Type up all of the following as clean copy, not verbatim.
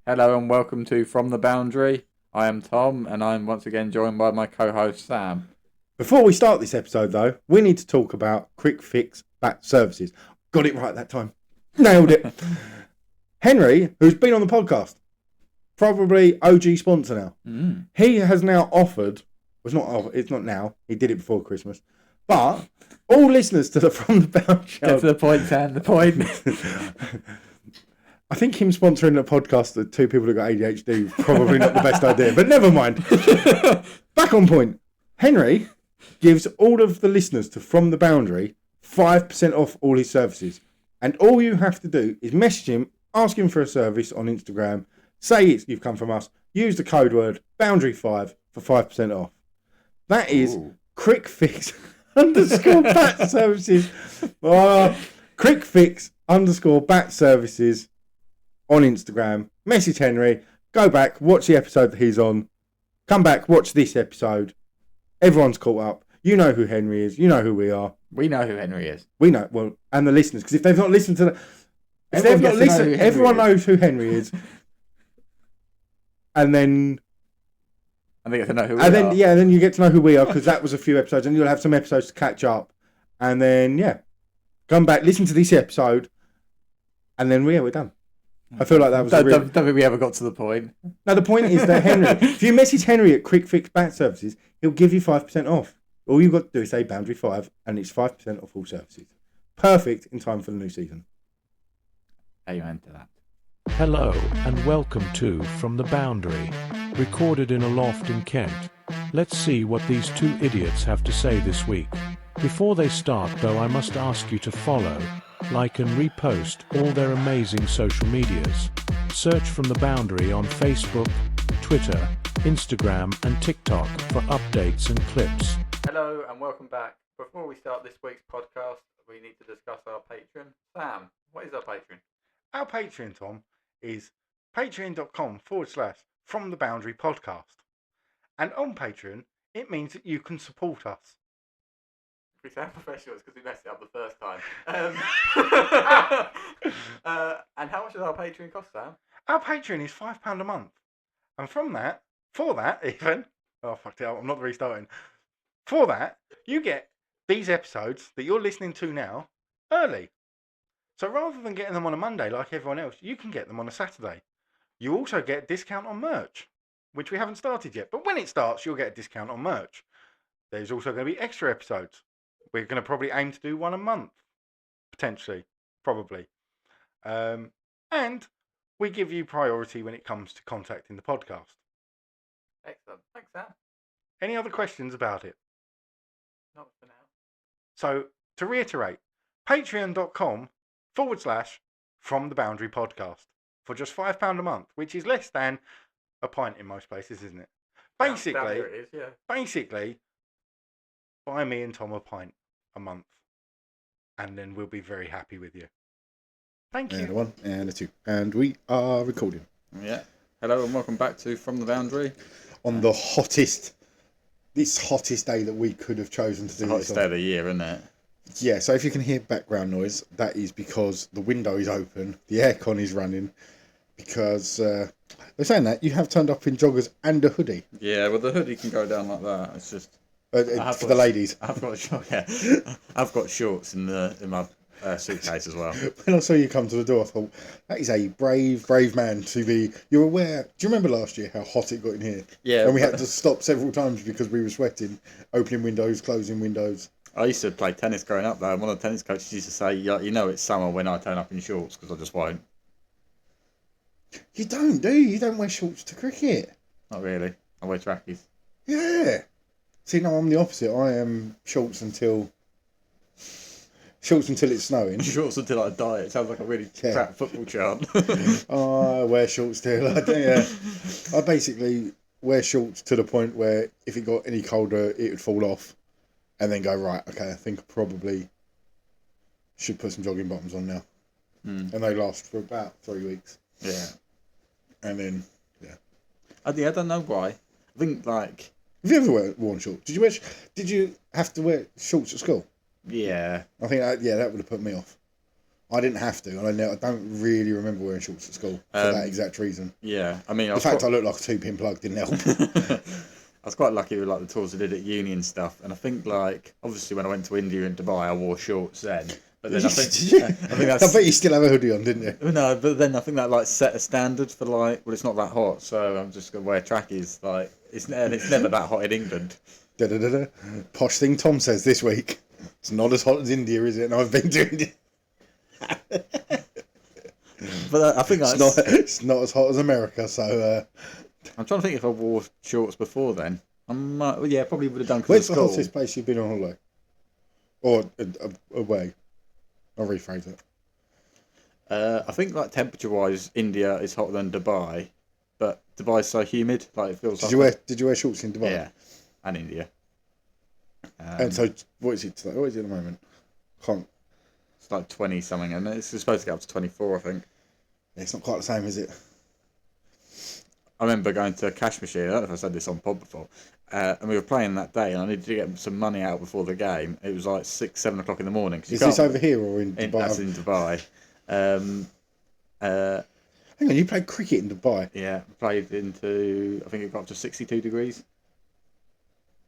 Hello and welcome to From the Boundary. I am Tom and I'm once again joined by my co-host Sam. Before we start this episode, though, we need to talk about Quick Fix Bat Services. Got it right that time. Nailed it. Henry, who's been on the podcast, probably OG sponsor now. He has now offered. It's not now. He did it before Christmas. But all listeners to the From the Boundary show. Get to the point, Sam. The point. I think him sponsoring a podcast that two people who got ADHD probably not the best idea. But never mind. Back on point. Henry gives all of the listeners to From the Boundary 5% off all his services. And all you have to do is message him, ask him for a service on Instagram, say you've come from us, use the code word boundary5 for 5% off. That is Quick Fix _ Bat Services. Quick Fix _ Bat Services on Instagram. Message Henry, go back, watch the episode that he's on, come back, watch this episode. Everyone's caught up. You know who Henry is. You know who we are. We know who Henry is. We know, well, and the listeners, because if they've not listened to everyone knows who Henry is. And then they get to know who we are. Then you get to know who we are, because that was a few episodes, and you'll have some episodes to catch up. And then, come back, listen to this episode, and then, we're done. I feel like that was don't think we ever got to the point. No, the point is that Henry, if you message Henry at Quick Fix Bat Services, he'll give you 5% off. All you've got to do is say boundary 5, and it's 5% off all services. Perfect in time for the new season. Amen to that. Hello and welcome to From the Boundary, recorded in a loft in Kent. Let's see what these two idiots have to say this week. Before they start, though, I must ask you to follow, like and repost all their amazing social medias. Search From the Boundary on Facebook, Twitter, Instagram and TikTok for updates and clips. Hello and welcome back. Before we start this week's podcast, we need to discuss our Patreon. Sam, what is our Patreon? Our Patreon, Tom, is patreon.com/From the Boundary Podcast. And on Patreon, it means that you can support us. We sound professionals because we messed it up the first time. And how much does our Patreon cost, Sam? Our Patreon is £5 a month. And for that even, oh fucked it up, I'm not restarting. For that, you get these episodes that you're listening to now early. So rather than getting them on a Monday like everyone else, you can get them on a Saturday. You also get a discount on merch, which we haven't started yet. But when it starts, you'll get a discount on merch. There's also going to be extra episodes. We're going to probably aim to do one a month, potentially, probably. And we give you priority when it comes to contacting the podcast. Excellent. Thanks, Sam. Any other questions about it? Not for now. So, to reiterate, patreon.com/From the Boundary Podcast for just £5 a month, which is less than a pint in most places, isn't it? Basically, it is, yeah. Basically, buy me and Tom a pint a month, and then we'll be very happy with you. Thank you. And a 1 and a 2, and we are recording. Yeah. Hello and welcome back to From the Boundary. On the hottest day that we could have chosen to do The hottest day of the year, isn't it? Yeah, so if you can hear background noise, that is because the window is open, the aircon is running, because they're saying that you have turned up in joggers and a hoodie. Yeah, well the hoodie can go down like that. It's just For the ladies. I've got shorts in my suitcase as well. When I saw you come to the door, I thought, that is a brave man to be. You're aware. Do you remember last year how hot it got in here? Yeah. And we had to stop several times because we were sweating, opening windows, closing windows. I used to play tennis growing up though, and one of the tennis coaches used to say, you know it's summer when I turn up in shorts, because I just won't. You don't, do you? You don't wear shorts to cricket. Not really. I wear trackies. Yeah. See, no, I'm the opposite. I am shorts until it's snowing. Shorts until I die. It sounds like a really crap football chant. I wear shorts till I basically wear shorts to the point where if it got any colder, it would fall off. And then go, right, okay, I think I probably should put some jogging bottoms on now. And they last for about 3 weeks. Yeah. And then, I don't know why. I think, like... Have you ever worn shorts? Did you have to wear shorts at school? Yeah. I think, that would have put me off. I didn't have to, and I don't really remember wearing shorts at school for that exact reason. Yeah, I mean, The fact I looked like a 2-pin plug didn't help. I was quite lucky with like the tours I did at uni and stuff, and I think like obviously when I went to India and Dubai, I wore shorts then. But then I think I bet you still have a hoodie on, didn't you? no, but then I think that like set a standard for like, well, it's not that hot, so I'm just gonna wear trackies. Like it's never that hot in England. Da-da-da-da. Posh thing Tom says this week. It's not as hot as India, is it? And I've been to India. But I think It's not as hot as America, so... I'm trying to think if I wore shorts before then. I might, well, yeah, probably would have done. Where's the hottest place you've been on holiday? Or away? I'll rephrase it. I think like temperature-wise, India is hotter than Dubai, but Dubai's so humid, like it feels. Did you wear shorts in Dubai? Yeah, and India. And so, what is it today? What is it at the moment? Can't. It's like 20 something, and it's supposed to get up to 24, I think. It's not quite the same, is it? I remember going to a cash machine. I don't know if I said this on pod before. And we were playing that day, and I needed to get some money out before the game. It was like 6, 7 o'clock in the morning. Is this over here or in Dubai? That's in Dubai. Hang on, you played cricket in Dubai? Yeah, played into, I think it got up to 62 degrees.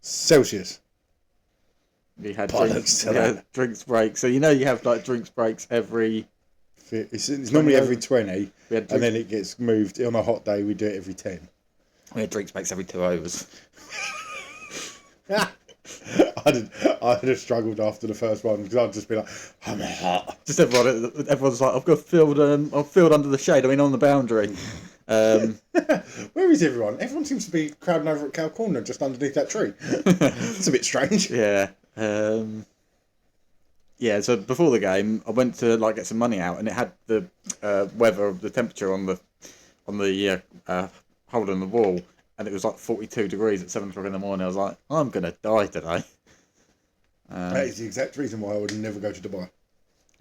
Celsius? We had Bollocks, drinks breaks. So you know you have like drinks breaks every... It's normally every 20, and then it gets moved. On a hot day, we do it every 10. We had drinks breaks every 2 overs. I'd have struggled after the first one because I'd just be like, I'm hot. Just everyone's like, I've got field under the shade. I mean, on the boundary. Where is everyone? Everyone seems to be crowding over at Cow Corner, just underneath that tree. It's a bit strange. Yeah. Yeah. So before the game, I went to like get some money out, and it had the weather, the temperature on the hole in the wall. And it was like 42 degrees at 7 o'clock in the morning. I was like, I'm going to die today. That is the exact reason why I would never go to Dubai.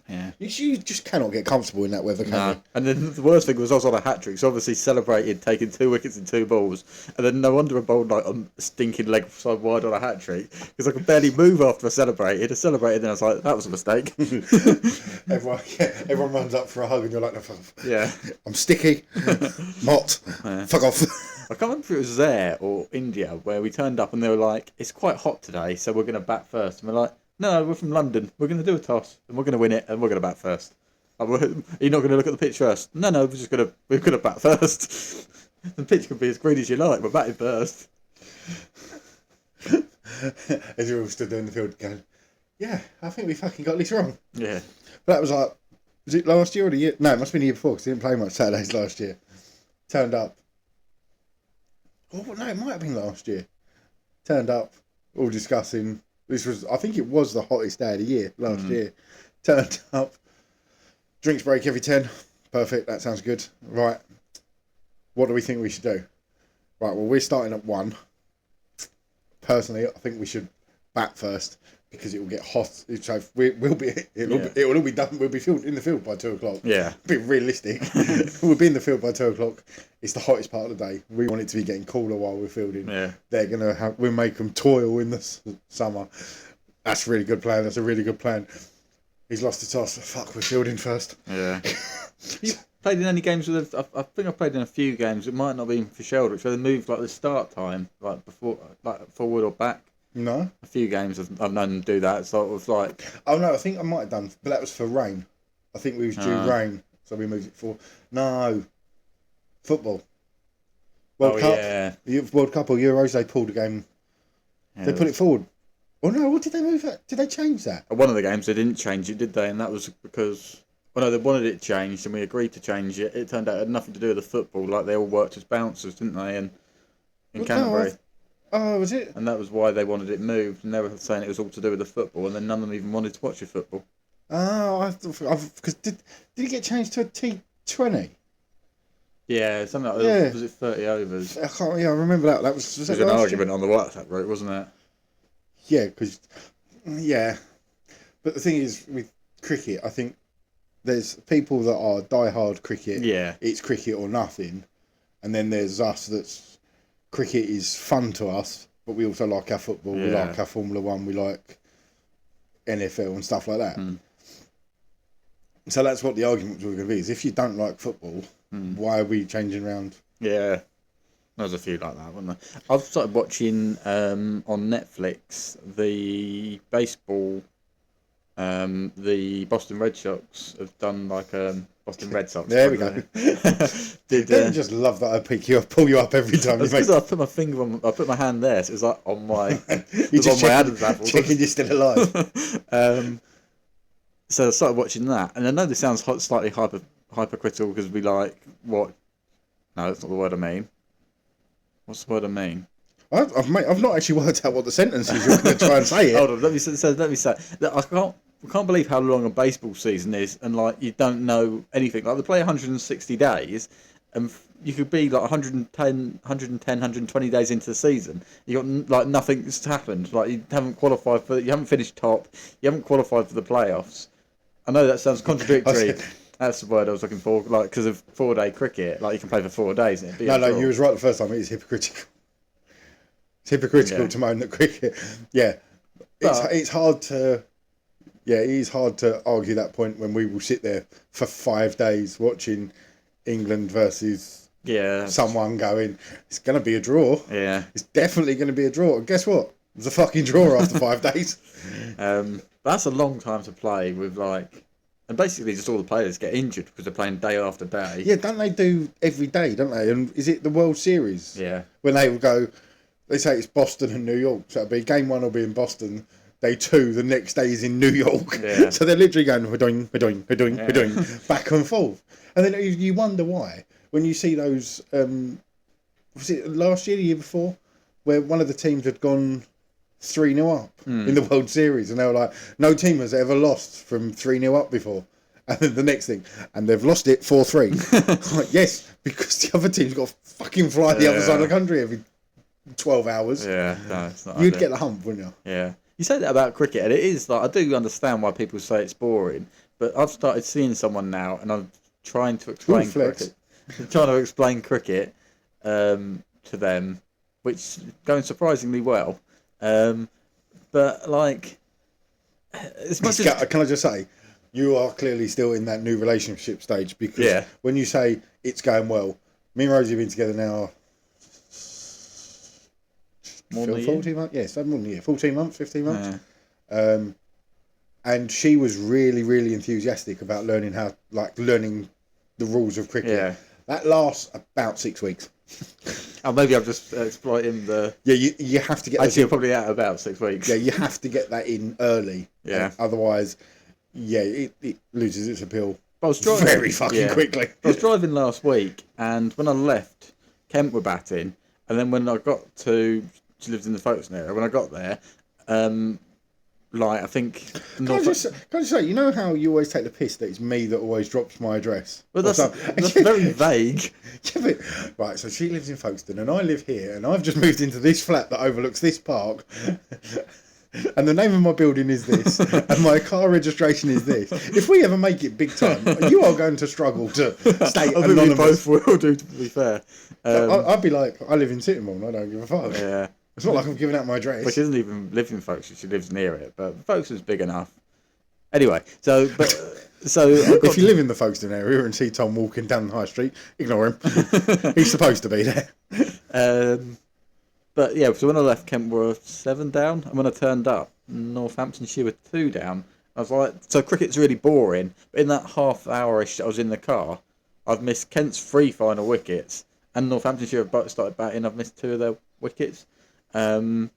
Yeah. You just cannot get comfortable in that weather, can you? And then the worst thing was I was on a hat-trick. So obviously celebrated taking 2 wickets and 2 balls. And then no wonder I bowled like a stinking leg side wide on a hat-trick. Because I could barely move after I celebrated. Then I was like, that was a mistake. Everyone runs up for a hug and you're like, no, fuck off. Yeah. I'm sticky. Mott. Fuck off. I can't remember if it was there or India where we turned up and they were like, it's quite hot today, so we're going to bat first. And we're like, no, we're from London. We're going to do a toss and we're going to win it and we're going to bat first. Like, are you not going to look at the pitch first? No, we're going to bat first. The pitch can be as green as you like, we're batting first. As you're all stood there in the field going, yeah, I think we fucking got this wrong. Yeah. But that was like, was it last year or the year? No, it must have been the year before because I didn't play much Saturdays last year. Turned up. Oh, no, it might have been last year. Turned up, all discussing. I think it was the hottest day of the year last year. Turned up, drinks break every 10. Perfect, that sounds good. Right, what do we think we should do? Right, well, we're starting at 1. Personally, I think we should bat first because it will get hot. So it'll all be done. We'll be in the field by 2 o'clock. Yeah. Be realistic. We'll be in the field by 2 o'clock. It's the hottest part of the day. We want it to be getting cooler while we're fielding. Yeah. We'll make them toil in the summer. That's a really good plan. That's a really good plan. He's lost the toss. Fuck, we're fielding first. Yeah. You played in any games with? I think I played in a few games. It might not be for Sheldrick. So they moved like the start time, like before, like forward or back. No. A few games I've known them do that. So it was like. Oh no, I think I might have done, but that was for rain. I think we was due rain, so we moved it for football. World Cup. Yeah. World Cup or Euros, they pulled the game. Yeah, they put it forward. Oh no, what did they move that? Did they change that? One of the games they didn't change it, did they? And that was because. Well, no, they wanted it changed, and we agreed to change it. It turned out it had nothing to do with the football. Like they all worked as bouncers, didn't they? In Canterbury. Oh, was it? And that was why they wanted it moved, and they were saying it was all to do with the football, and then none of them even wanted to watch the football. Oh, because did it get changed to a T20? Yeah, something like that. Was it 30 overs? I remember that. That was an argument on the WhatsApp group, wasn't it? Yeah, but the thing is, with cricket, I think there's people that are die-hard cricket. Yeah. It's cricket or nothing. And then there's us that's... Cricket is fun to us, but we also like our football, we like our Formula 1, we like NFL and stuff like that. So that's what the argument was going to be: is if you don't like football, why are we changing around? Yeah. There's a few like that, wasn't there? I've started watching on Netflix the baseball. The Boston Red Sox have done like Boston Red Sox. There we go. Did Don't you just love that I pick you up, pull you up every time? That's because I put my finger on. I put my hand there, so it was like on my. You just on my Adam's apple. checking you're still alive. So I started watching that, and I know this sounds slightly hypercritical because we like what? No, that's not the word I mean. What's the word I mean? I've not actually worked out what the sentence is. You're going to try and say it. Hold on, let me say that I can't believe how long a baseball season is, and like you don't know anything. Like they play 160 days, and you could be like 120 days into the season. You got like nothing's happened. Like you haven't qualified you haven't finished top. You haven't qualified for the playoffs. I know that sounds contradictory. That's the word I was looking for. Like because of 4-day cricket, like you can play for 4 days. And No, you was right the first time. It is hypocritical. It's hypocritical to moan at cricket. Yeah, it's hard to. Yeah, it is hard to argue that point when we will sit there for 5 days watching England versus someone going, it's going to be a draw. Yeah. It's definitely going to be a draw. And guess what? It was a fucking draw after 5 days. That's a long time to play with like... And basically just all the players get injured because they're playing day after day. Yeah, don't they do every day, don't they? And is it the World Series? Yeah. When they will go, they say it's Boston and New York. So it'll be game 1 will be in Boston. Day 2, the next day is in New York. Yeah. So they're literally going, we're doing, back and forth. And then you wonder why. When you see those, was it last year, the year before, where one of the teams had gone 3-0 up in the World Series. And they were like, no team has ever lost from 3-0 up before. And then the next thing, and they've lost it 4-3. Like, yes, because the other team's got to fucking fly the other side of the country every 12 hours. Yeah, no, it's not. You'd get the hump, wouldn't you? Yeah. You say that about cricket, and it is like I do understand why people say it's boring, but I've started seeing someone now, and I'm trying to explain cricket. I'm trying to explain cricket to them, which is going surprisingly well. But like, as much as can I just say, you are clearly still in that new relationship stage because when you say it's going well, me and Rosie have been together now. More than 14 months? Yes, more than a year. 14 months, 15 months. Yeah. And she was really, really enthusiastic about learning the rules of cricket. Yeah. That lasts about 6 weeks. Oh, maybe I'm just exploiting the... Yeah, you have to get... Actually, you're probably out about 6 weeks. Yeah, you have to get that in early. Yeah. Otherwise, it loses its appeal very fucking quickly. I was driving last week, and when I left, Kent were batting, and then when I got to... She lives in the Folkestone area. When I got there, I think... Can I just say, you know how you always take the piss that it's me that always drops my address? Well, that's very vague. Yeah, but, right, so she lives in Folkestone and I live here and I've just moved into this flat that overlooks this park and the name of my building is this and my car registration is this. If we ever make it big time, you are going to struggle to stay anonymous. I think we both will do, to be fair. I'd be like, I live in Sittingbourne, I don't give a fuck. Yeah. It's not like I'm giving out my address. Well, she doesn't even live in Folkestone, she lives near it, but Folkestone's big enough. Anyway, so if you live in the Folkestone area and see Tom walking down the high street, ignore him. He's supposed to be there. But yeah, so when I left, Kent were 7 down, and when I turned up, Northamptonshire were 2 down. I was like, so cricket's really boring, but in that half hour-ish I was in the car, I've missed Kent's 3 final wickets, and Northamptonshire have both started batting, I've missed 2 of their wickets. So,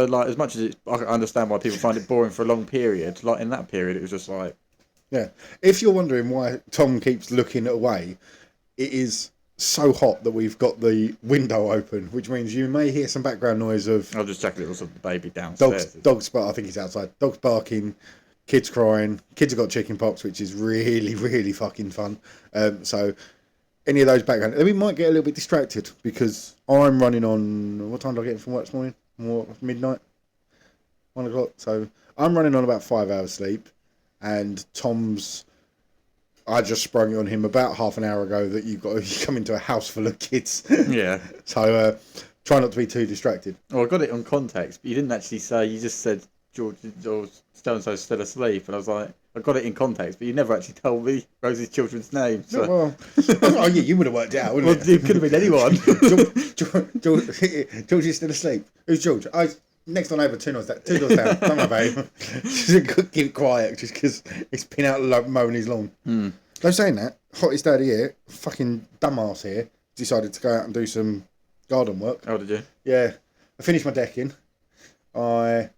like, as much as I understand why people find it boring for a long period, like in that period, it was just like... Yeah. If you're wondering why Tom keeps looking away, it is so hot that we've got the window open, which means you may hear some background noise of... I'll just check it was the baby downstairs. Dogs bark, I think he's outside. Dogs barking, kids crying. Kids have got chicken pox, which is really, really fucking fun. So... Any of those background, we might get a little bit distracted because I'm running on. What time did I get in from work this morning? Midnight, 1 o'clock. So I'm running on about 5 hours sleep, and Tom's. I just sprung it on him about half an hour ago that you come into a house full of kids. Yeah. So try not to be too distracted. Well, I got it on context, but you didn't actually say. You just said George or so and so still asleep, and I was like, I got it in context, but you never actually told me Rosie's children's name. So. Well, oh yeah, you would have worked it out, wouldn't Well, it could have been anyone. George is still asleep. Who's George? Next door neighbour, 2 doors down. 2 doors down. Don't worry, babe. Just keep it quiet, just because he's been out mowing his lawn. Though saying that, hottest day of the year, fucking dumbass here, decided to go out and do some garden work. Oh, did you? Yeah, I finished my decking. I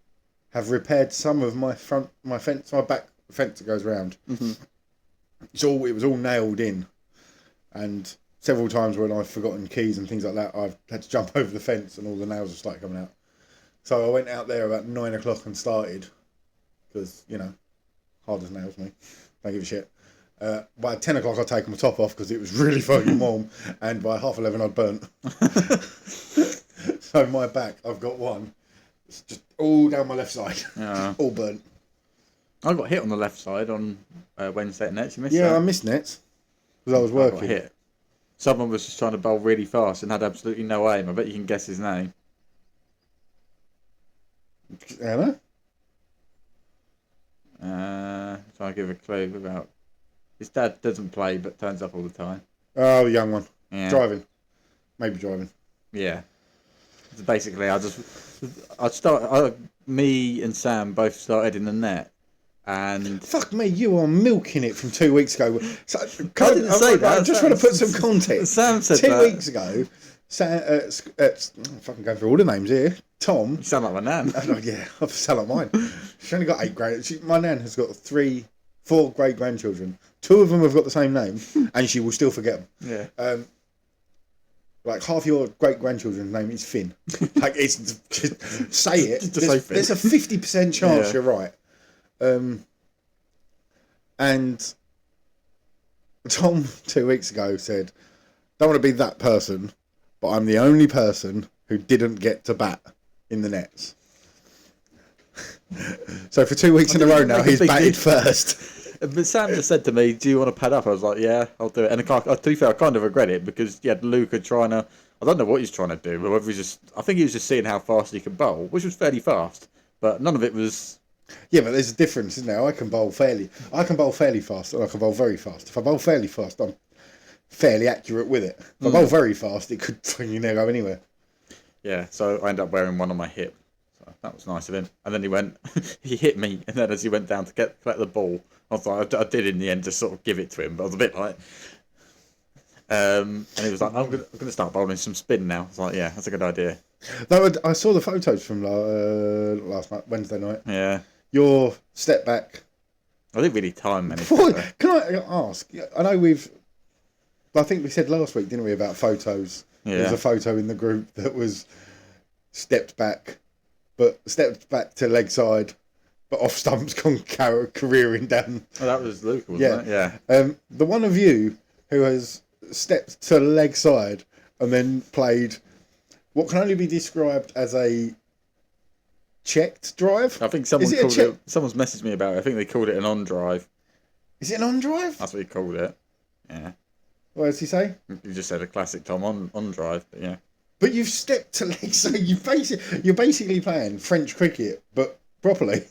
have repaired some of my back fence that goes round. It was all nailed in, and several times when I've forgotten keys and things like that, I've had to jump over the fence and all the nails have started coming out. So I went out there about 9 o'clock and started, because, hard as nails, me. Don't give a shit. By 10 o'clock I'd taken my top off because it was really fucking warm, and by 11:30 I'd burnt. So my back, I've got one. It's just all down my left side. Yeah. All burnt. I got hit on the left side on Wednesday at nets. You missed Yeah, that? I missed nets because I was I working. got hit. Someone was just trying to bowl really fast and had absolutely no aim. I bet you can guess his name. Anna? Trying to give a clue about... His dad doesn't play but turns up all the time. Oh, the young one. Yeah. Driving. Maybe driving. Yeah. So basically, me and Sam both started in the net. And Fuck me, you are milking it from 2 weeks ago. So, I didn't say that. I just want to put some context. Sam said 2 that. weeks ago, I'm fucking going through all the names here. Tom. You sound like my nan. Oh, yeah, I sound like mine. She's only got 8 my nan has got 4 great grandchildren. 2 of them have got the same name, and she will still forget them. Yeah. Like half your great grandchildren's name is Finn. Like it's just say it. Just say Finn. There's a 50% chance you're right. And Tom 2 weeks ago said, "Don't want to be that person, but I'm the only person who didn't get to bat in the nets." So for 2 weeks in a row now, he's batted first. But Sam just said to me, "Do you want to pad up?" I was like, "Yeah, I'll do it." And to be fair, I kind of regret it because you had Luca trying to. I don't know what he's trying to do, but whether I think he was just seeing how fast he could bowl, which was fairly fast, but none of it was. Yeah, but there's a difference, isn't there? I can bowl fairly fast, and I can bowl very fast. If I bowl fairly fast, I'm fairly accurate with it. If I bowl very fast, it could fucking never go anywhere. Yeah, so I ended up wearing one on my hip. So that was nice of him. And then he went, he hit me, and then as he went down to collect the ball, I was like, I did in the end just sort of give it to him, but I was a bit like, and he was like, I'm gonna start bowling some spin now. I was like, yeah, that's a good idea. I saw the photos from last night, Wednesday night. Yeah, Your step back. I didn't really time many. Can I ask? I know I think we said last week, didn't we, about photos? Yeah. There was a photo in the group that was stepped back to leg side, but off stumps gone careering down. Oh, that was Luke, wasn't it? Yeah. The one of you who has stepped to leg side and then played what can only be described as a checked drive. I think someone's messaged me about it. I think they called it an on drive. Is it an on drive? That's what he called it. Yeah. What does he say? You just said a classic Tom on drive, but yeah. But you've stepped to leg, so you're basically playing French cricket, but properly.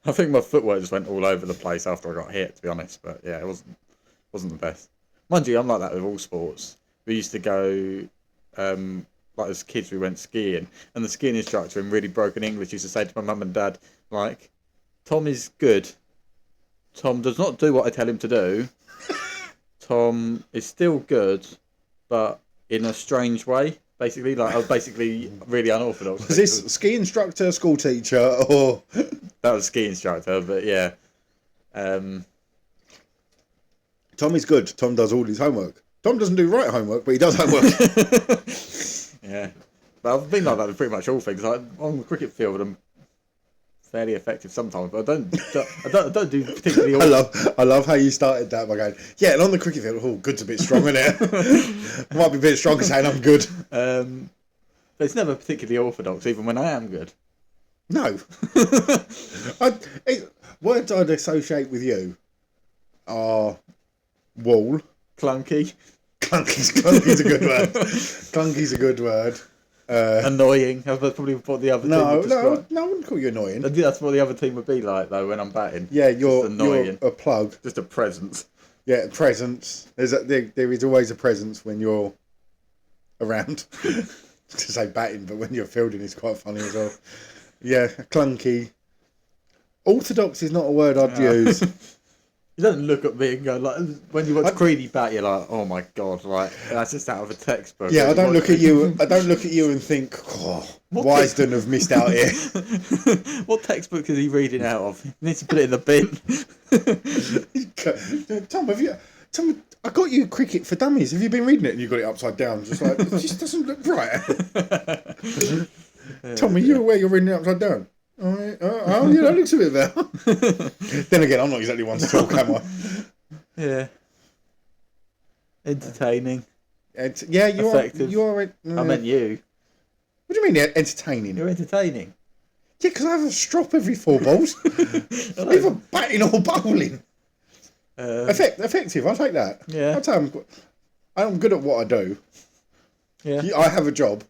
I think my footwork just went all over the place after I got hit, to be honest. But yeah, it wasn't the best. Mind you, I'm like that with all sports. We used to go, like as kids, we went skiing, and the skiing instructor in really broken English used to say to my mum and dad, like, "Tom is good. Tom does not do what I tell him to do. Tom is still good, but in a strange way." Basically, like I was basically really unorthodox. Was this ski instructor, school teacher, or that was ski instructor? But yeah, Tom is good. Tom does all his homework. Tom doesn't do right homework, but he does homework. Yeah, but I've been like that with pretty much all things. Like on the cricket field, I'm fairly effective sometimes, but I don't do particularly. I love how you started that by going, yeah, and on the cricket field, oh, good's a bit strong in it. Might be a bit strong saying I'm good. But it's never particularly orthodox, even when I am good. No. Words I'd associate with you are wall. Clunky. Clunky's a good word. Clunky's a good word. Annoying. That's probably what the other team No, would describe. I wouldn't call you annoying. I think that's what the other team would be like, though, when I'm batting. Yeah, Just you're annoying. a plug. Just a presence. Yeah, presence. There is always a presence when you're around. To say batting, but when you're fielding, it's quite funny as well. Yeah, clunky. Orthodox is not a word I'd use. You don't look at me and go, like, when you watch Creedy bat, you're like, oh my God, like, that's just out of a textbook. Yeah, I don't look at you. I don't look at you and think, oh, Wisden have missed out here. What textbook is he reading out of? He needs to put it in the bin. Tom, I got you Cricket for Dummies. Have you been reading it and you got it upside down? Just like, it just doesn't look right. Tom, are you aware you're reading it upside down? Oh, yeah, that looks a bit better. Then again, I'm not exactly one to talk, am I? Yeah. Entertaining. Yeah, you Effective. are. You are. I meant you. What do you mean entertaining? You're entertaining. Yeah, because I have a strop every 4 balls. Either batting or bowling. Effective. I'll take that. Yeah. I'll tell I'm good at what I do. Yeah. I have a job.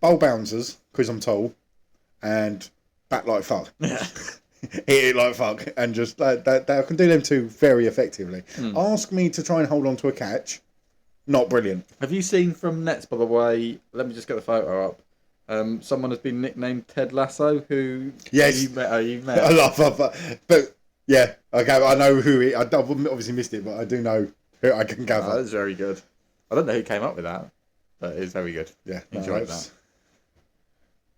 Bowl bouncers because I'm tall, and bat like fuck. Yeah. Hit it like fuck, and just that I can do them two very effectively. Ask me to try and hold on to a catch. Not brilliant. Have you seen from Nets, by the way? Let me just get the photo up. Someone has been nicknamed Ted Lasso. Who? Yes. You met. I love that, but yeah, okay. I know who he. I obviously missed it, but I do know who I can gather. That's very good. I don't know who came up with that, but it's very good. Yeah, Enjoyed that.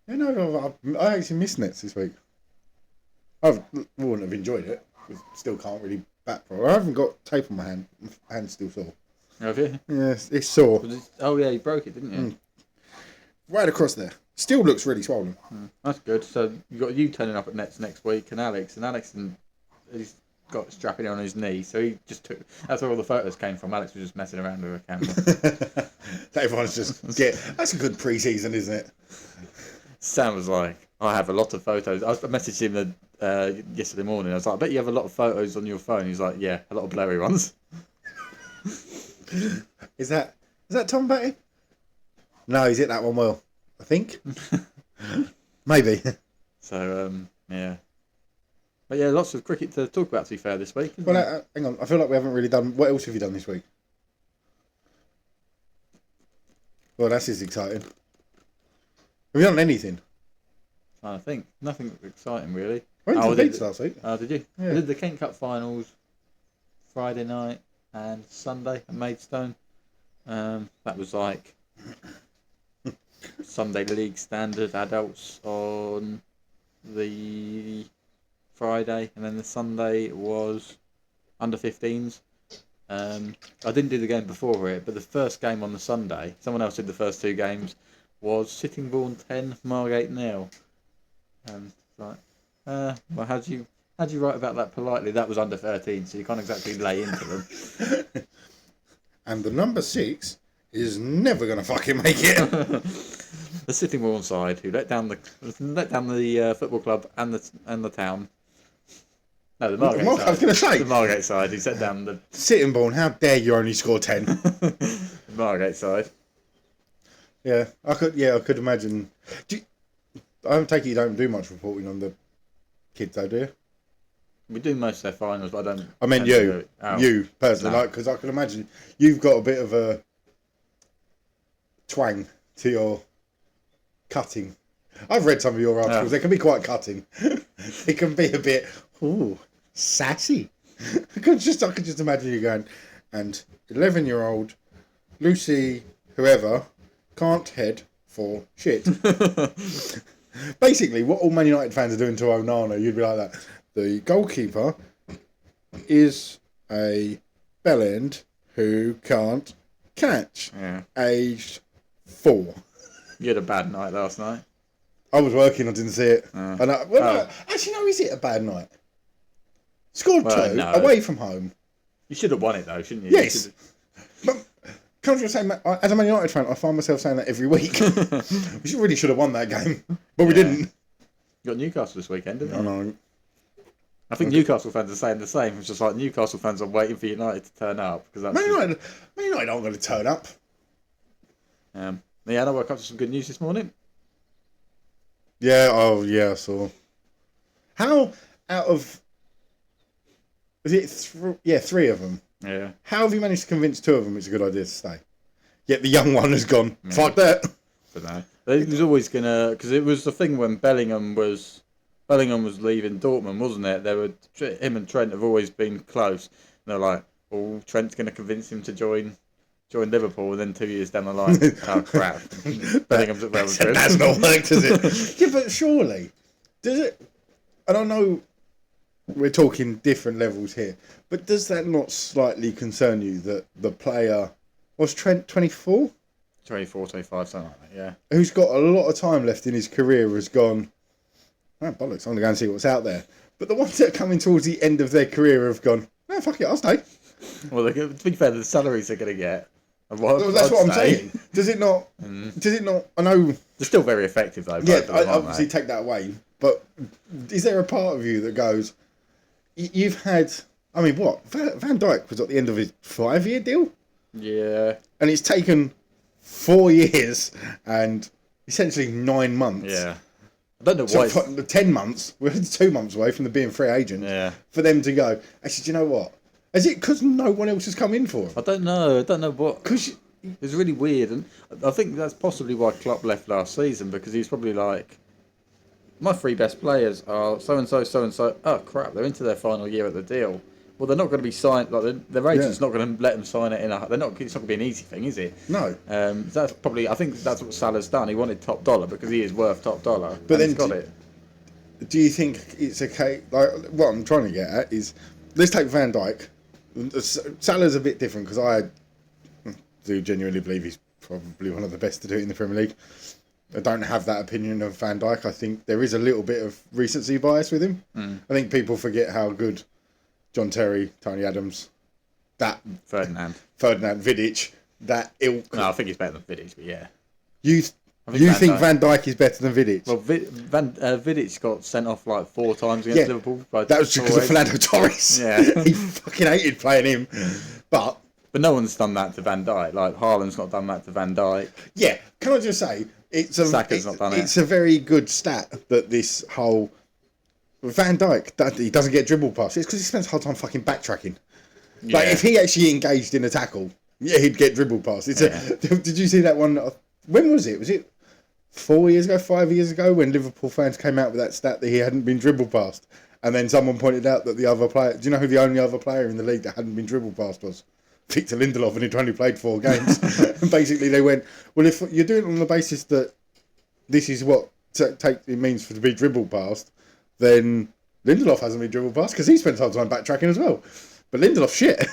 Yeah, no, I actually missed Nets this week. I wouldn't have enjoyed it. Still can't really bat for. I haven't got tape on my hand. My hand's still sore. Have you? Yes, it's sore. Oh yeah, you broke it, didn't you? Right across there. Still looks really swollen. That's good. So you got you turning up at Nets next week, and Alex he's got strapping on his knee, so he just took. That's where all the photos came from. Alex was just messing around with a camera. Everyone's just that's a good pre-season, isn't it? Sam was like, I have a lot of photos. I messaged him yesterday morning. I was like, I bet you have a lot of photos on your phone. He's like, yeah, a lot of blurry ones. Is that Tom Batty? No, he's hit that one well. I think. Maybe. So yeah. But yeah, lots of cricket to talk about, to be fair, this week. Well, hang on. I feel like we haven't really done... What else have you done this week? Well, that's just exciting. Have you done anything? I think. Nothing exciting, really. I went to the beach last week. Oh, did you? Yeah. I did the Kent Cup finals Friday night and Sunday at Maidstone. That was like Sunday League standard adults on the Friday, and then the Sunday was under 15s. I didn't do the game before it, but the first game on the Sunday, someone else did the first 2 games, was Sittingbourne 10, Margate 0. Right. Well, how do you write about that politely? That was under 13, so you can't exactly lay into them. And the number 6 is never going to fucking make it. The Sittingbourne side, who let down the football club and the town. No, the Margate side. I was going to say The Margate side, who set down the Sittingbourne. How dare you only score 10? the Margate side. Yeah, I could imagine. I don't take it you don't do much reporting on the kids, though, do you? We do most of their finals, but I don't. I meant tend to you, do it out. you personally, No. because I can imagine you've got a bit of a twang to your cutting. I've read some of your articles; they can be quite cutting. It can be a bit, sassy. I could just imagine you going, and 11-year-old Lucy, whoever, can't head for shit. Basically, what all Man United fans are doing to Onana, you'd be like that. The goalkeeper is a bellend who can't catch. Yeah. Aged 4. You had a bad night last night. I was working, I didn't see it. And actually, no, is it a bad night? Scored 2 no. away from home. You should have won it though, shouldn't you? Yes. But can't you say, as a Man United fan, I find myself saying that every week. We really should have won that game, but we didn't. You got Newcastle this weekend, didn't you? I know. I think Newcastle fans are saying the same. It's just like Newcastle fans are waiting for United to turn up because that's Man United aren't going to turn up. Yeah, I woke up to some good news this morning. Yeah, oh yeah, I saw. How out of three of them? Yeah. How have you managed to convince two of them it's a good idea to stay? Yet the young one has gone. Fuck that. But no, he was always gonna, because it was the thing when Bellingham was leaving Dortmund, wasn't it? Him and Trent have always been close. And they're like, oh, Trent's gonna convince him to join Liverpool, and then 2 years down the line, oh crap, Bellingham's at Real Madrid. That's not worked, does it? Yeah, but surely does it? And I know we're talking different levels here, but does that not slightly concern you that the player was Trent 24? 24, 25, something like that, yeah. Who's got a lot of time left in his career has gone, oh, bollocks, I'm going to go and see what's out there. But the ones that are coming towards the end of their career have gone, no, fuck it, I'll stay. Well, to be fair, the salaries they're going to get. Well, that's what I'm saying. Does it not? Does it not? I know. They're still very effective, though. Yeah, both of them, I aren't obviously they? take that away. But is there a part of you that goes, you've had, I mean, what? Van Dijk was at the end of his 5-year deal? Yeah. And it's taken 4 years and essentially 9 months. Yeah. I don't know So why. for 10 months, we're 2 months away from the being free agent. Yeah. For them to go, actually, do you know what? Is it because no one else has come in for him? I don't know. I don't know what. Because It's really weird, and I think that's possibly why Klopp left last season, because he's probably like, my three best players are so and so, so and so. Oh crap, they're into their final year of the deal. Well, they're not going to be signed. Like their agent's not going to let them sign it in a. They're not. It's not going to be an easy thing, is it? No. That's probably. I think that's what Salah's done. He wanted top dollar because he is worth top dollar. But and then he's got it. do you think it's okay? Like what I'm trying to get at is, let's take Van Dijk. Salah's a bit different because I do genuinely believe he's probably one of the best to do it in the Premier League. I don't have that opinion of Van Dijk. I think there is a little bit of recency bias with him. I think people forget how good John Terry, Tony Adams, Ferdinand, Vidic, that ilk. No, I think he's better than Vidic, but yeah. You think Van Dijk is better than Vidic? Well, Vidic got sent off like 4 times against Liverpool. That was because of Fernando Torres. Yeah. He fucking hated playing him. But no one's done that to Van Dijk. Like Haaland's not done that to Van Dijk. yeah, can I just say Saka's not done it. It's a very good stat that this whole Van Dijk, he doesn't get dribble passes. It's because he spends the whole time fucking backtracking. Yeah. Like if he actually engaged in a tackle, yeah, he'd get dribble pass. Did you see that one? When was it? Was it 4 years ago, 5 years ago, when Liverpool fans came out with that stat that he hadn't been dribble passed, and then someone pointed out that the other player. Do you know who the only other player in the league that hadn't been dribble passed was? Victor Lindelof, and he'd only played 4 games. And basically they went, well, if you're doing it on the basis that this is what it means to be dribble passed, then Lindelof hasn't been dribble passed because he spends the whole time backtracking as well. But Lindelof, shit.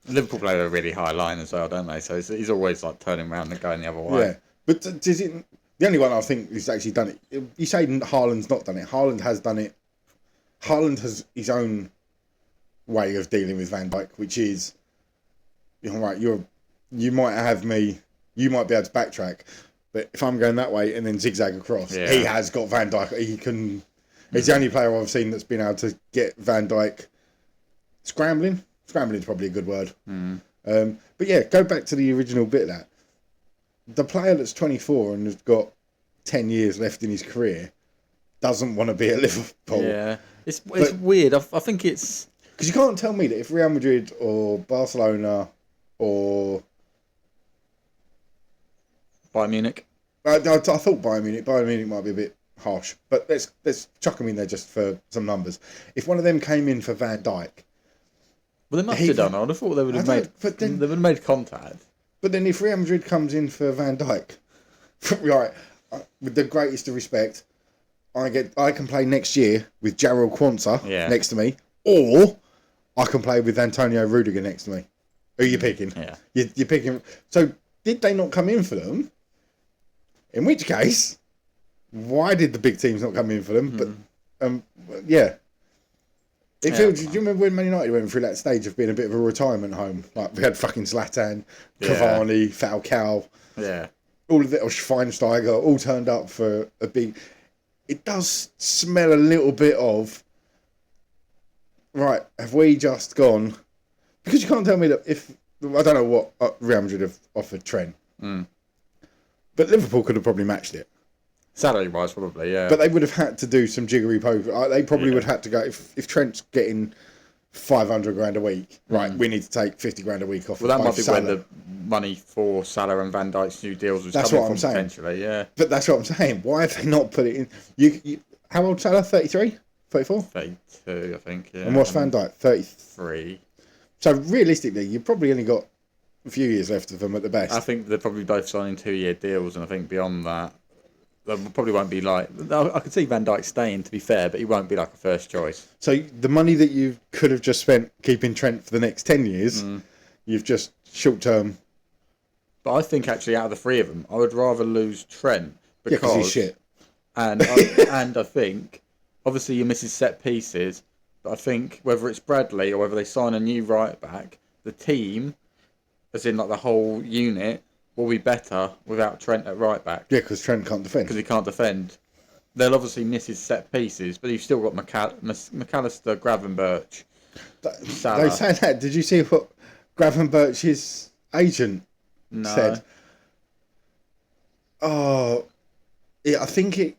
Liverpool play a really high line as well, don't they? So he's always like turning around and going the other way. Yeah, but does it? The only one I think who's actually done it. You say Haaland's not done it. Haaland has done it. Haaland has his own way of dealing with Van Dijk, which is, all right, you might have me, you might be able to backtrack, but if I'm going that way and then zigzag across, he has got Van Dijk. He can. He's the only player I've seen that's been able to get Van Dijk scrambling. Scrambling is probably a good word. But yeah, go back to the original bit of that. The player that's 24 and has got 10 years left in his career doesn't want to be at Liverpool. Yeah, it's weird. I think it's because you can't tell me that if Real Madrid or Barcelona or Bayern Munich. I thought Bayern Munich might be a bit harsh, but let's chuck them in there just for some numbers. If one of them came in for Van Dijk, well, they must have done. I would have thought they would have made. But then, they would have made contact. But then, if Real Madrid comes in for Van Dijk, right, with the greatest of respect, I can play next year with Jarrell Quansah next to me, or I can play with Antonio Rudiger next to me. Who are you picking? Yeah, you're picking. So, did they not come in for them? In which case, why did the big teams not come in for them? But yeah. Do you remember when Man United went through that stage of being a bit of a retirement home? Like we had fucking Zlatan, Cavani, Falcao, all of that, or Schweinsteiger, all turned up for a big. It does smell a little bit of. Right, have we just gone? Because you can't tell me that if I don't know what Real Madrid have offered Trent. But Liverpool could have probably matched it. Salary wise, probably, yeah. But they would have had to do some jiggery poker. They probably would have had to go if Trent's getting 500 grand a week. Right, we need to take 50 grand a week off. Well, that might be Salah. when the money for Salah and Van Dijk's new deals was That's coming what from I'm saying. potentially. Yeah, But that's what I'm saying. Why have they not put it in? How old Salah? 33, 34. 32, I think. Yeah, And what's Van Dijk? 30. 3. So realistically, you've probably only got a few years left of them at the best. I think they're probably both signing 2-year deals, and I think beyond that, they probably won't be like. I could see Van Dijk staying, to be fair, but he won't be like a first choice. So the money that you could have just spent keeping Trent for the next 10 years, you've just short term. But I think actually, out of the three of them, I would rather lose Trent Yeah, because he's shit. And I think obviously you're missing set pieces, but I think whether it's Bradley or whether they sign a new right back, the team, as in like the whole unit, will be better without Trent at right back. Yeah, because Trent can't defend. Because he can't defend. They'll obviously miss his set pieces, but you've still got McAllister, Gravenberch, Salah. They say that. Did you see what Gravenberch's agent said? Oh, yeah, I think it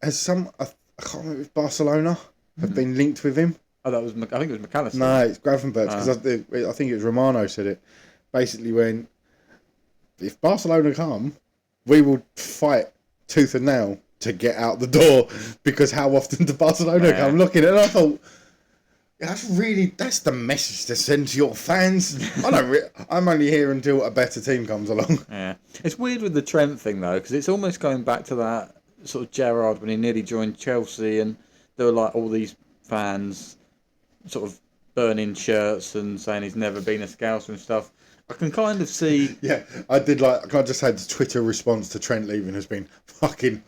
has some. I can't remember if Barcelona have been linked with him. Oh, I think it was McAllister. No, it's Gravenberch because I think it was Romano said it. Basically, when if Barcelona come, we will fight tooth and nail to get out the door because how often do Barcelona come looking? And I thought, yeah, that's the message to send to your fans. I'm only here until a better team comes along. Yeah, it's weird with the Trent thing though, because it's almost going back to that sort of Gerrard when he nearly joined Chelsea, and there were like all these fans sort of burning shirts and saying he's never been a Scouser and stuff. I can kind of see. Yeah, I did like. I just had the Twitter response to Trent leaving has been fucking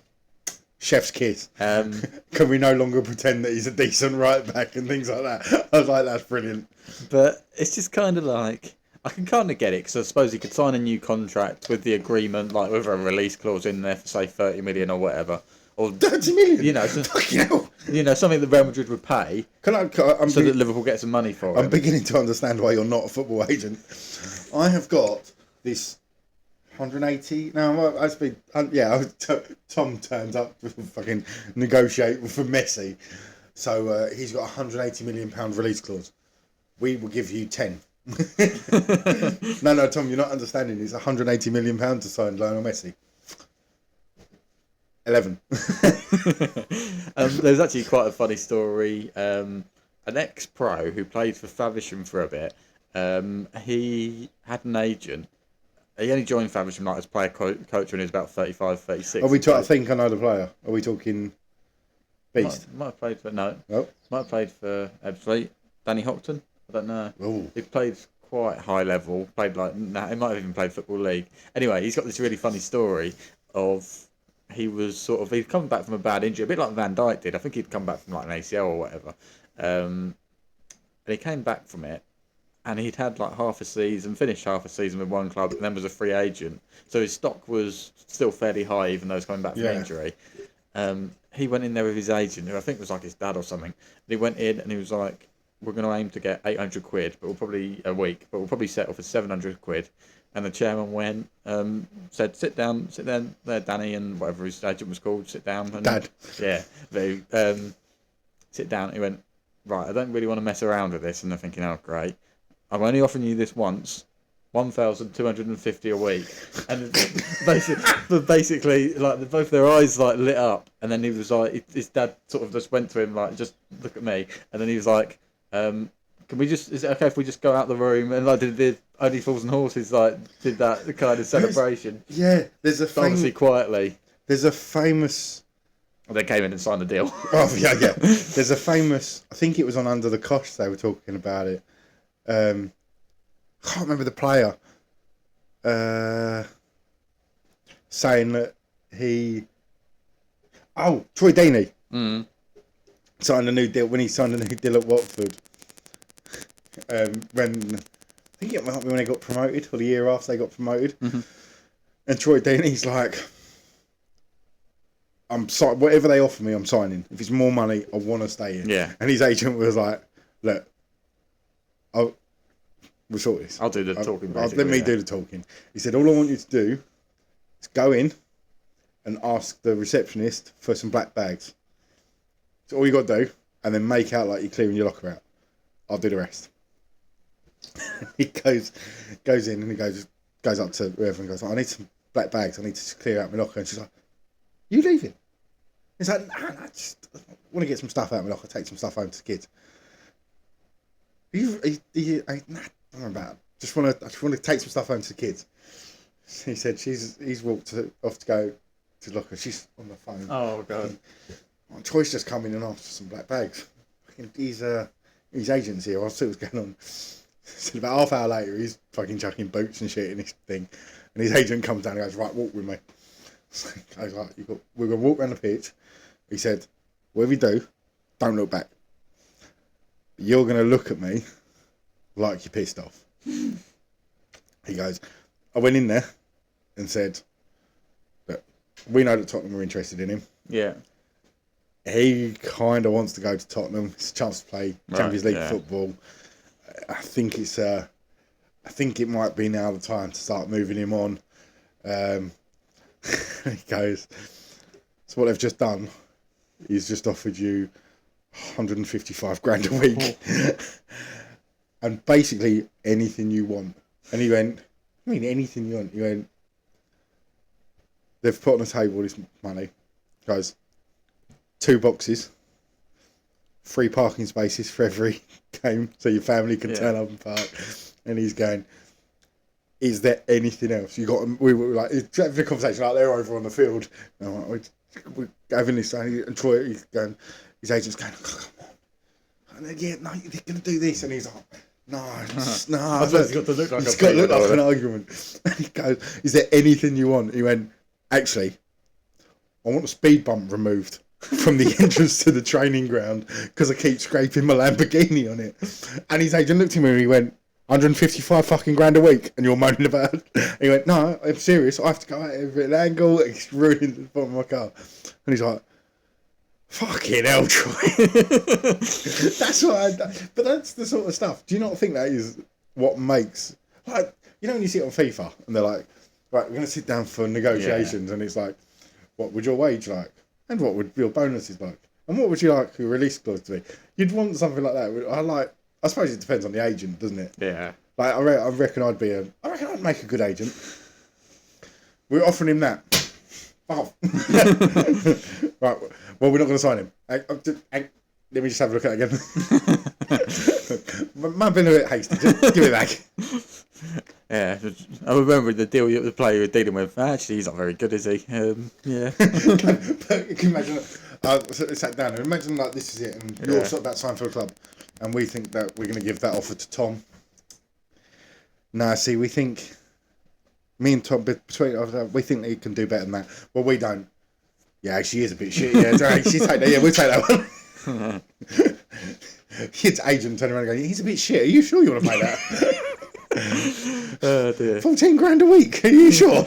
chef's kiss. Can we no longer pretend that he's a decent right back and things like that? I was like, that's brilliant. But it's just kind of like I can kind of get it because I suppose he could sign a new contract with the agreement, like with a release clause in there for say 30 million or whatever, or 30 million. You know, fucking hell. You know, something that Real Madrid would pay, that Liverpool gets some money for it. I'm beginning to understand why you're not a football agent. I have got this 180. No, Tom turns up to fucking negotiate for Messi, so he's got a £180 million release clause. We will give you 10. No, Tom, you're not understanding. It's £180 million to sign Lionel Messi. 11. There's actually quite a funny story. An ex-pro who played for Faversham for a bit. He had an agent. He only joined Faversham like as player coach when he was about 35, 36. Are we I think I know the player. Are we talking Beast? Might have played for Might have played for Ebbsfleet. Danny Houghton. I don't know. Ooh. He played quite high level. Played he might have even played Football League. Anyway, he's got this really funny story of he'd come back from a bad injury, a bit like Van Dijk did. I think he'd come back from like an ACL or whatever. And he came back from it, and he'd had like finished half a season with one club, and then was a free agent. So his stock was still fairly high, even though he was coming back from injury. He went in there with his agent, who I think was like his dad or something. And he went in and he was like, "We're going to aim to get 800 quid, but we'll probably settle for 700 quid." And the chairman went, said, sit down there, Danny, and whatever his agent was called, sit down. And, Dad. Yeah. Sit down. He went, right, I don't really want to mess around with this. And they're thinking, oh, great. I'm only offering you this once, 1,250 a week. And basically, like both their eyes like lit up. And then he was like, his dad sort of just went to him like, just look at me. And then he was like, is it okay if we just go out the room? And like did Only Fools and Horses did that kind of celebration. There's obviously quietly. There's a famous. They came in and signed the deal. Oh yeah. There's a famous. I think it was on Under the Cosh. They were talking about it. I can't remember the player. Saying that Troy Deeney signed a new deal when he signed a new deal at Watford. When I think it might be when they got promoted, or the year after they got promoted, and Troy Deeney's like, "I'm sorry, whatever they offer me, I'm signing. If it's more money, I want to stay in." Yeah. And his agent was like, "Look, we'll sort this. I'll do the talking. Let me do the talking." He said, "All I want you to do is go in and ask the receptionist for some black bags. That's all you got to do, and then make out like you're clearing your locker out. I'll do the rest. He goes in and he goes up to whoever and goes, I need some black bags. I need to clear out my locker. And she's like, you leaving? He's like, nah, I just want to get some stuff out of my locker. Take some stuff home to the kids. I don't know about it. I just want to take some stuff home to the kids. He said he's walked off to go to the locker. She's on the phone. Oh god. Troy's just come in and asked for some black bags. His agent's here. I'll see what's going on. So about half hour later, he's fucking chucking boots and shit in his thing, and his agent comes down and goes, right, walk with me. So I was like, we're gonna walk around the pitch. He said, whatever you do, don't look back. You're gonna look at me like you're pissed off. He goes, I went in there and said, look, we know that Tottenham are interested in him. Yeah. He kind of wants to go to Tottenham. It's a chance to play Champions League football. I think it might be now the time to start moving him on. He goes, so what they've just done is just offered you 155 grand a week. And basically anything you want. And he went, I mean, anything you want. He went, they've put on the table this money. He goes, 2 boxes, 3 parking spaces for every game, so your family can turn up and park. And he's going, is there anything else? We were like, having a conversation like they're over on the field. And like, we're having this, and Troy, he's going, his agent's going, oh, come on. And yeah, no, they're going to do this. And he's like, no. It's got to look like it's got to look like an argument. And he goes, is there anything you want? He went, actually, I want a speed bump removed from the entrance to the training ground because I keep scraping my Lamborghini on it. And his agent looked at me and he went, 155 fucking grand a week and you're moaning about it? And he went, no, I'm serious. I have to go out every angle. It's ruining the bottom of my car. And he's like, fucking hell, Troy. But that's the sort of stuff. Do you not think that is what makes, like, you know when you see it on FIFA and they're like, right, we're going to sit down for negotiations and it's like, what would your wage like? And what would your bonuses like? And what would you like your release clause to be? You'd want something like that. I suppose it depends on the agent, doesn't it? Yeah. Like I reckon I'd make a good agent. We're offering him that. Oh. Right. Well, we're not going to sign him. Let me just have a look at it again. Might have been a bit hasty. Just give it back. Yeah, I remember the player you were dealing with. Actually, he's not very good, is he? Yeah. But you can imagine, sat down and imagine like this is it, and you're sort of that sign for a club, and we think that we're going to give that offer to Tom. Nah, see, we think me and Tom we think that he can do better than that. Well, we don't. Yeah, she is a bit shit. Yeah, she take that. Yeah, we'll take that one. His agent turned around and go, he's a bit shit. Are you sure you want to pay that? Oh dear. 14 grand a week. Are you sure?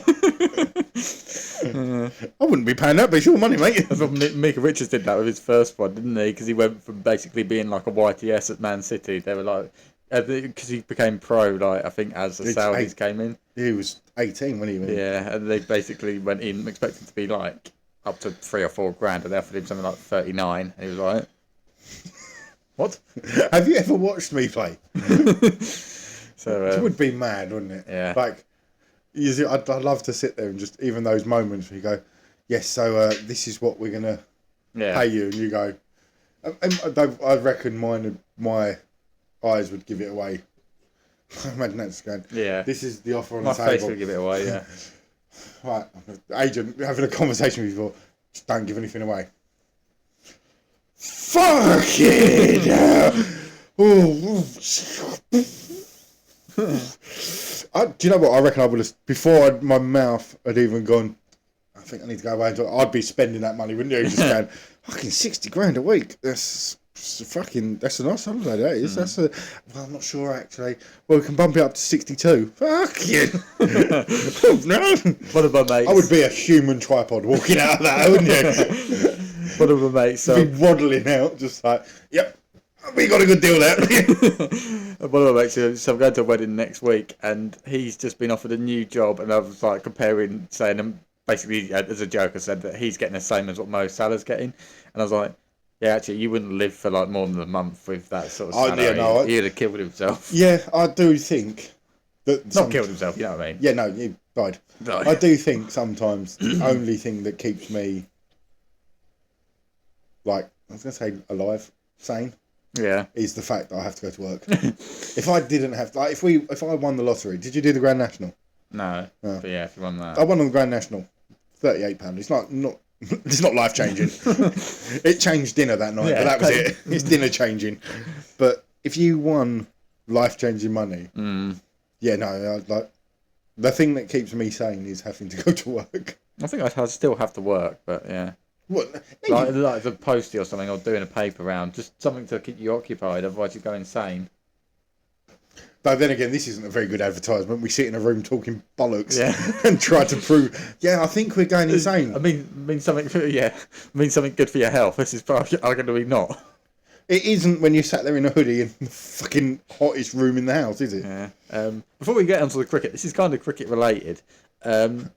I wouldn't be paying that, but it's your money, mate. I thought Mika Richards did that with his first one, didn't he? Because he went from basically being like a YTS at Man City. They were like, because he became pro, like I think as the Saudis came in. He was 18 when he went. Yeah, and they basically went in expecting to be like up to 3 or 4 grand, and they offered him something like 39, and he was like, "What? Have you ever watched me play?" So it would be mad, wouldn't it? Yeah. Like, I'd love to sit there and just even those moments where you go, "Yes, so this is what we're gonna pay you," and you go, "I reckon my eyes would give it away." Imagine that just going, yeah, this is the offer on the my table. face would give it away. Yeah. Right, agent having a conversation with you, just don't give anything away. Fucking hell! Do you know what? I reckon I would have, before my mouth had even gone, I think I need to go away. I'd be spending that money, wouldn't you? Just going, fucking 60 grand a week. That's a nice holiday, that is. Well, I'm not sure actually. Well, we can bump it up to 62. Fuck you. No. One of my mates. I would be a human tripod walking out of that, wouldn't you? One of my mates. Be waddling out, just like, yep. We got a good deal there. One of them actually, so I'm going to a wedding next week, and he's just been offered a new job, and I was like comparing, saying, basically as a joke, I said that he's getting the same as what Mo Salah's getting, and I was like, yeah, actually, you wouldn't live for like more than a month with that sort of salary. Yeah, no, He'd have killed himself. Yeah, I do think that Not killed himself, you know what I mean? Yeah, no, he died. Right. I do think sometimes the only thing that keeps me, like, I was going to say alive, sane, Yeah. is the fact that I have to go to work. If I didn't have, like, if I won the lottery, did you do the Grand National? No. Oh. But yeah, if you won that. I won on the Grand National, £38. It's not it's not life changing. It changed dinner that night, but that was it. It's dinner changing. But if you won life changing money, yeah, no, like the thing that keeps me sane is having to go to work. I think I'd still have to work, but yeah. What? Like a postie or something, or doing a paper round, just something to keep you occupied, otherwise you go insane. But then again, this isn't a very good advertisement. We sit in a room talking bollocks Yeah. and try to prove, yeah, I think we're going insane. I mean something, yeah. I mean something good for your health. This is arguably not. It isn't when you're sat there in a hoodie in the fucking hottest room in the house, is it? Yeah. Before we get onto the cricket, this is kind of cricket related.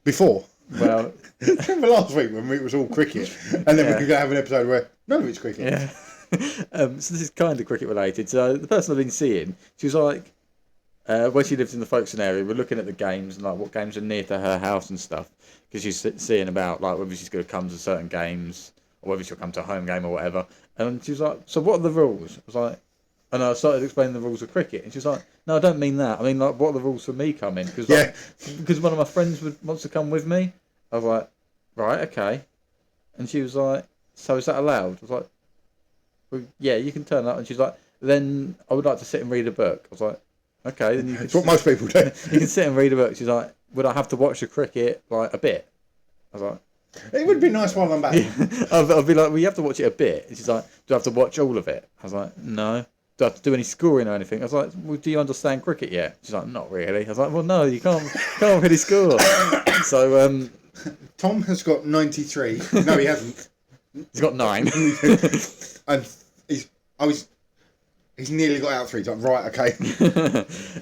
Before. Well, remember last week when it was all cricket, and then we're going to have an episode where none of it's cricket. yeah. So this is kind of cricket related. So the person I've been seeing, she was like, where she lives in the Folkestone area, we're looking at the games and like what games are near to her house and stuff, because she's seeing about like whether she's going to come to certain games or whether she'll come to a home game or whatever. And she was like, so what are the rules? I was like, and I started explaining the rules of cricket, and she was like, no, I don't mean that. I mean, like, what are the rules for me coming? Because because one of my friends wants to come with me. I was like, right, okay. And she was like, so is that allowed? I was like, well, yeah, you can turn up. And she's like, then I would like to sit and read a book. I was like, okay, then you can. It's what most people do. You can sit and read a book. She's like, would I have to watch the cricket like a bit? I was like, it would be nice while I'm back. I'd be like, well, you have to watch it a bit. And she's like, do I have to watch all of it? I was like, no. Do I have to do any scoring or anything? I was like, well, do you understand cricket yet? She's like, not really. I was like, well, no, you can't really score. So, Tom has got 93. No, he hasn't. he's got 9. And he's nearly got out 3 times. Right, okay.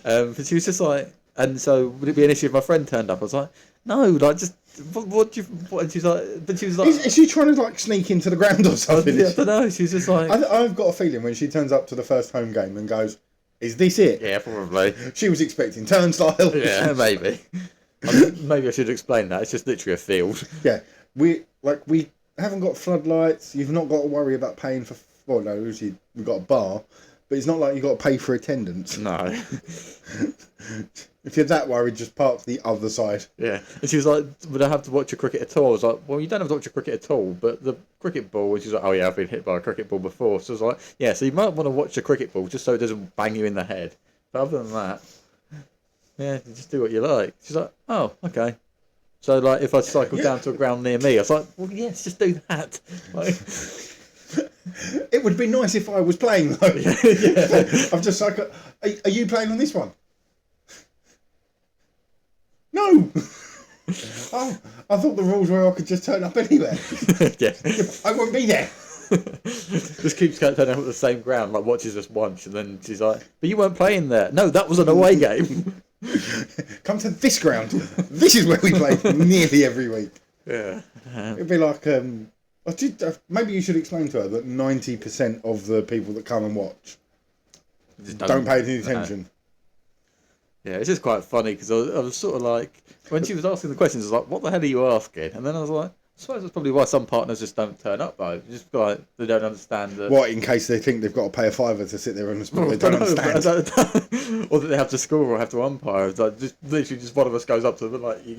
But she was just like, and so would it be an issue if my friend turned up? I was like, no, like just what do you? What? And she's like, but she was like, Is she trying to like sneak into the ground or something? I don't know. She's just like, I've got a feeling when she turns up to the first home game and goes, "Is this it?" yeah, probably. She was expecting turnstile. Yeah, maybe. I mean, maybe I should explain that. It's just literally a field. Yeah, we haven't got floodlights. You've not got to worry about paying for. Well, no, obviously we've got a bar, but it's not like you've got to pay for attendance. No. If you're that worried, just park the other side. Yeah. And she was like, would I have to watch a cricket at all? I was like, well, you don't have to watch a cricket at all, but the cricket ball, and she's like, oh yeah, I've been hit by a cricket ball before. So I was like, yeah, so you might want to watch a cricket ball just so it doesn't bang you in the head. But other than that, yeah, you just do what you like. She's like, oh, okay. So like, if I cycle down to a ground near me, I was like, well, yes, just do that. Like, it would be nice if I was playing though. Yeah. I'm just like, are you playing on this one? No. Oh, I thought the rules were I could just turn up anywhere. Yeah. I won't be there. Just keeps turning up at the same ground, like watches us once, and then she's like, but you weren't playing there. No, that was an away game. Come to this ground. This is where we play nearly every week. Yeah. It'd be like, maybe you should explain to her that 90% of the people that come and watch Just don't pay any attention. Yeah, it's just quite funny because I was sort of like, when she was asking the questions, I was like, what the hell are you asking? And then I was like, I suppose that's probably why some partners just don't turn up, though. Just like, they don't understand that. What, in case they think they've got to pay a fiver to sit there on the spot? They don't understand. Or that they have to score or have to umpire. It's like, just literally, just one of us goes up to them and like, you.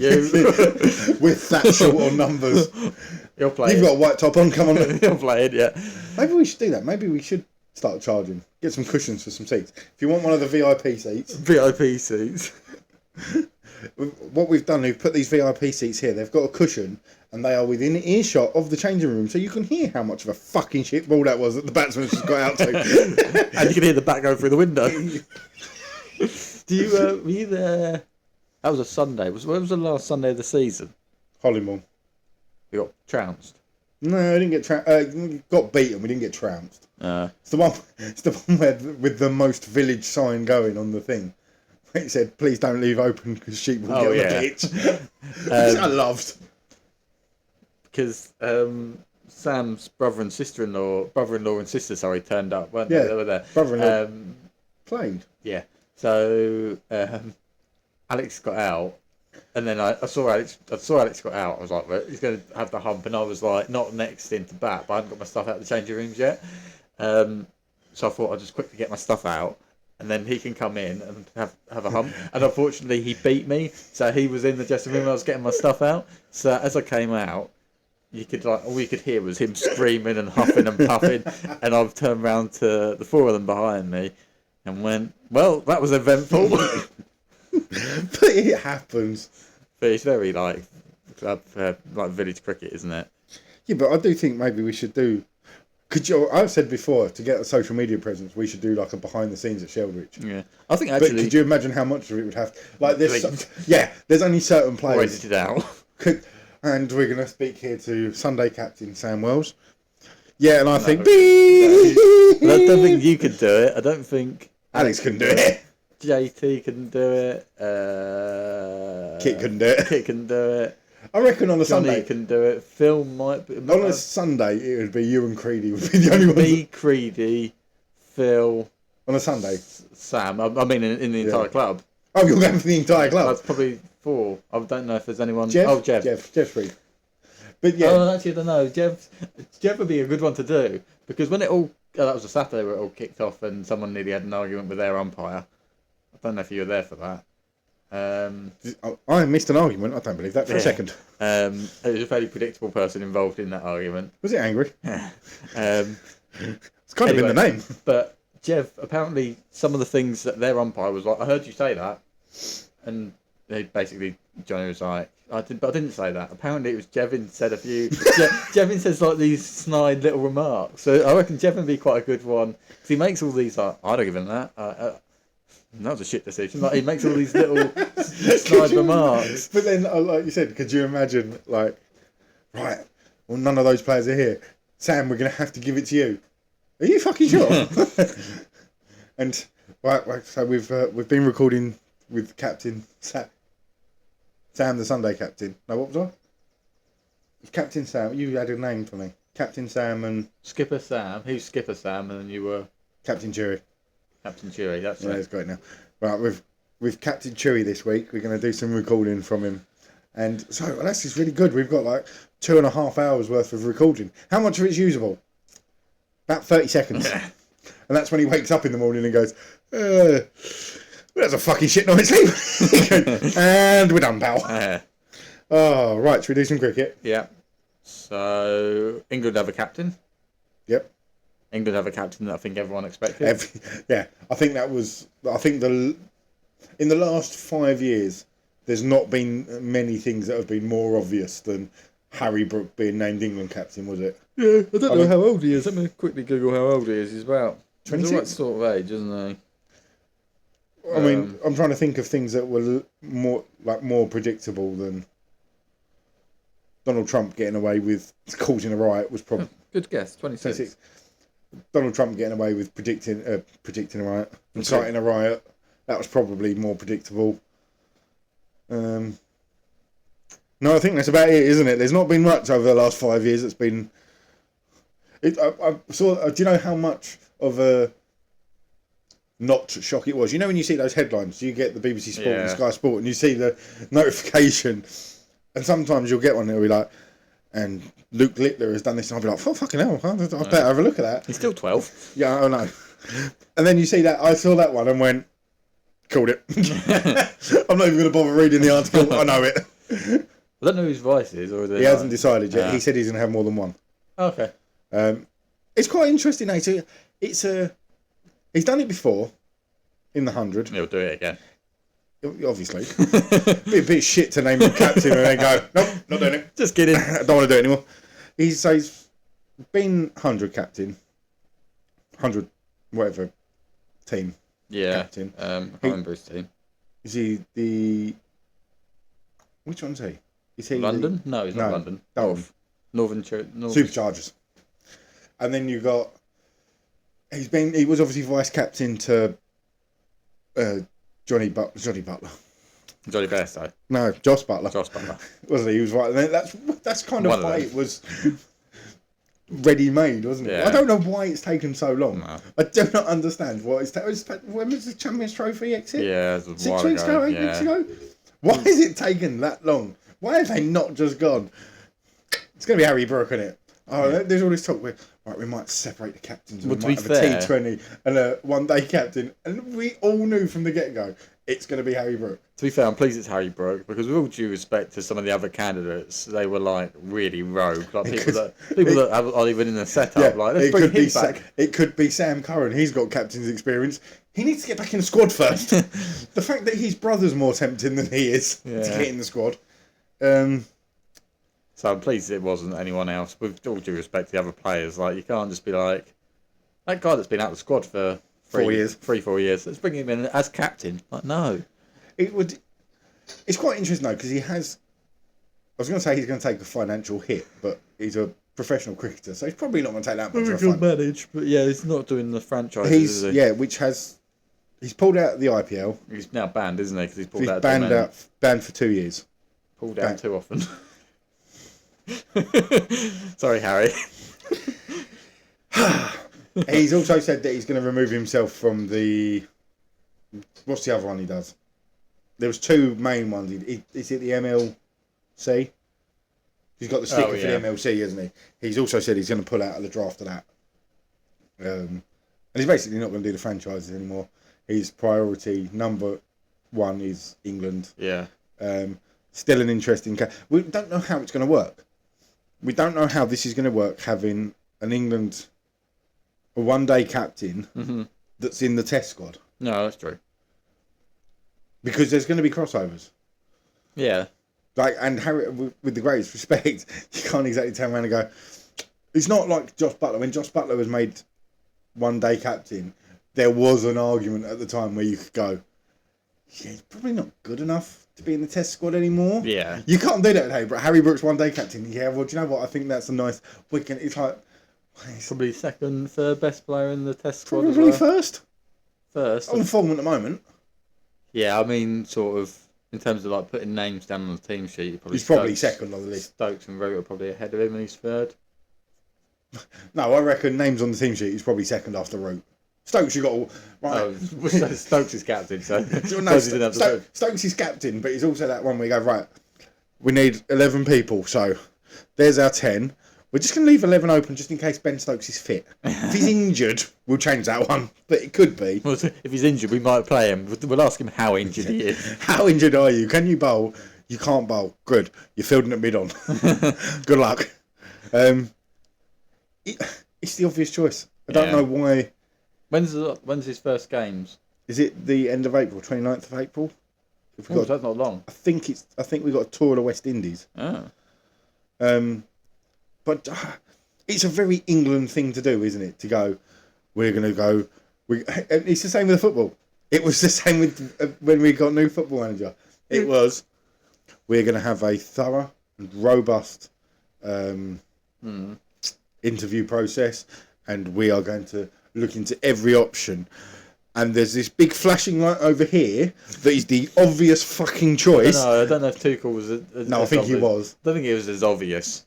With that short on numbers. You're playing. You've got a white top on, come on. You're playing, yeah. Maybe we should do that. Maybe we should start charging. Get some cushions for some seats. If you want one of the VIP seats. VIP seats. What we've done, we've put these VIP seats here. They've got a cushion and they are within earshot of the changing room, so you can hear how much of a fucking shit ball that was that the batsman just got out to. And you can hear the bat going through the window. Were you there? That was a Sunday. When was the last Sunday of the season? Hollymore. We got trounced. No, I didn't get got beaten. We didn't get trounced. It's the one. It's the one where with the most village sign going on the thing. It said, "Please don't leave open because sheep will get on the pitch." Which I loved. Because Sam's brother and sister, sorry, turned up, weren't they? Yeah, They were there. brother-in-law played. Yeah. So Alex got out, and then I saw Alex got out. I was like, well, he's going to have the hump, and I was like, not next into bat, but I hadn't got my stuff out of the changing rooms yet. So I thought I'd just quickly get my stuff out, and then he can come in and have a hump. And unfortunately, he beat me, so he was in the dressing room. I was getting my stuff out. So as I came out, you could all you could hear was him screaming and huffing and puffing, and I've turned round to the four of them behind me, and went, well, that was eventful. But it happens. But it's very like village cricket, isn't it? Yeah, but I do think maybe we should do. I've said before, to get a social media presence, we should do like a behind the scenes at Sheldrich. Yeah, I think But actually. could you imagine how much of it would have? Like this, there's only certain players. Edited out. And we're going to speak here to Sunday captain Sam Wells. Yeah, and I think. But I don't think you could do it. I don't think Alex can do it. JT can do it. Kit couldn't do it. Kit can do it. I reckon on a Johnny Sunday. can do it. Phil might be. On a Sunday, it would be you and Creedy would be the only ones. Me, Creedy, Phil, On a Sunday. Sam. I mean, in the entire club. Oh, you're going for the entire club. That's probably 4. I don't know if there's anyone. Jeff? Oh, Jeff. Jeff's free. But yeah. Oh, actually, I don't know. Jeff would be a good one to do because when it all. Oh, that was a Saturday where it all kicked off and someone nearly had an argument with their umpire. I don't know if you were there for that. I missed an argument. I don't believe that for a second. It was a fairly predictable person involved in that argument. Was it angry? It's kind Anyway, of in the name. But Jeff, apparently, some of the things that their umpire was like, I heard you say that, and they basically Johnny was like, I didn't say that. Apparently, it was Jevin said a few. Jevin says like these snide little remarks. So I reckon Jevin would be quite a good one because he makes all these like, I don't give him that. That was a shit decision. Like he makes all these little snide remarks. But then, like you said, could you imagine, like, right, well, none of those players are here. Sam, we're going to have to give it to you. Are you fucking sure? And, right, so we've been recording with Captain Sam, the Sunday captain. No, what was I? It was Captain Sam. You had a name for me. Captain Sam and... Skipper Sam. Who's Skipper Sam? And then you were... Captain Chewy. Captain Chewy, that's Yeah, it. it's great now. Right, with Captain Chewy this week, we're going to do some recording from him. And so that's just really good. We've got like 2.5 hours worth of recording. How much of it's usable? About 30 seconds. And that's when he wakes up in the morning and goes, that's a fucking shit night's sleep. And we're done, pal. Oh, right. Should we do some cricket? Yeah. So, England have a captain. Yep. England have a captain that I think everyone expected. Yeah. I think in the last 5 years, there's not been many things that have been more obvious than Harry Brook being named England captain, was it? Yeah, I don't know how old he is. Let me quickly Google how old he is. He's about 26? He's the right sort of age, isn't he? I mean, I'm trying to think of things that were more predictable than Donald Trump getting away with causing a riot was probably Good guess, 26. Donald Trump getting away with predicting a riot, inciting a riot. That was probably more predictable. No, I think that's about it, isn't it? There's not been much over the last 5 years that's been... I saw. Do you know how much of a not shock it was? You know when you see those headlines, you get the BBC Sport and Sky Sport, and you see the notification, and sometimes you'll get one that'll be like, and Luke Littler has done this, and I'll be like, oh, fucking hell, I better have a look at that. He's still 12. Yeah, I know. And then you see that, I saw that one and went, called it. I'm not even going to bother reading the article, I know it. I don't know whose voice is. Or he hasn't decided yet. He said he's going to have more than one. Okay. It's quite interesting, actually. He's done it before, in the 100. He'll do it again. Obviously. Be a bit shit to name him captain and then go, nope, not doing it. Just kidding. I don't want to do it anymore. He's been 100 captain. 100 whatever team captain. I can't remember his team. Is he the... Which one's he? Is he London? No, he's not London. Dalton. Northern. Superchargers. And then you got. He was obviously vice captain to Johnny Butler. Johnny Bairstow. No, Joss Butler. Josh Butler. Wasn't he? He was right. And that's kind One of of why them. it was ready made, wasn't it? Yeah. I don't know why it's taken so long. No. I do not understand why it's taken. When was the Champions Trophy exit? Yeah, it was a 6 while weeks ago, 8 yeah. weeks ago. Why is it taken that long? Why have they not just gone? It's going to be Harry Brook, isn't it? Oh, there's all this talk. We might separate the captains. Well, We to might be have fair- a T20 and a one-day captain, and we all knew from the get-go it's going to be Harry Brook. To be fair, I'm pleased it's Harry Brook because, with all due respect to some of the other candidates, they were like really rogue, like people that aren't even in the setup. Like, let's bring him back. It could be Sam Curran. He's got captain's experience. He needs to get back in the squad first. The fact that his brother's more tempting than he is to Yeah. get in the squad. So I'm pleased it wasn't anyone else. With all due respect to the other players, like you can't just be like that guy that's been out of the squad for 4 years. 4 years. Let's bring him in as captain. Like no, It's quite interesting though because he has. I was going to say he's going to take a financial hit, but he's a professional cricketer, so he's probably not going to take that much of a good fine. manage, but yeah, he's not doing the franchise. He's pulled out of the IPL. He's now banned, isn't he? Because he's pulled He's out. banned for 2 years. Pulled out too often. Sorry, Harry. He's also said that he's going to remove himself from the. What's the other one he does? There was two main ones. Is it the MLC? He's got the sticker for the MLC, isn't he? He's also said he's going to pull out of the draft of that. And he's basically not going to do the franchises anymore. His priority number one is England. Yeah. Still an interesting case. We don't know how it's going to work. We don't know how this is going to work, having an England, a one-day captain that's in the test squad. No, that's true. Because there's going to be crossovers. Yeah. Like, and Harry, with the greatest respect, you can't exactly turn around and go, it's not like Josh Butler. When Josh Butler was made one-day captain, there was an argument at the time where you could go, yeah, he's probably not good enough to be in the test squad anymore. Yeah. You can't do that with Harry Brooks, one-day captain. Yeah, well, do you know what? I think that's a nice weekend. It's like... Probably second, third best player in the test squad Probably as well. first. First. On form at the moment. Yeah, I mean, sort of, in terms of like putting names down on the team sheet, He's probably second on the list. Stokes and Root are probably ahead of him, and he's third. No, I reckon names on the team sheet, he's probably second after Root. Stokes, you got all... Right. Oh, Stokes is captain, so... No, Stokes is captain, but he's also that one where you go, right, we need 11 people, so there's our 10. We're just going to leave 11 open just in case Ben Stokes is fit. If he's injured, we'll change that one, but it could be. Well, if he's injured, we might play him. We'll ask him how injured he is. How injured are you? Can you bowl? You can't bowl. Good. You're fielding at mid-on. Good luck. It's the obvious choice. I don't know why... When's his first games? Is it the end of April, 29th of April? That's not long. I think we got a tour of the West Indies. Oh. But it's a very England thing to do, isn't it? To go, we're going to go. It's the same with the football. It was the same with when we got new football manager. It was, we're going to have a thorough and robust interview process, and we are going to look into every option. And there's this big flashing light over here that is the obvious fucking choice. I don't know if Tuchel was... No, I think he was. I don't think it was as obvious.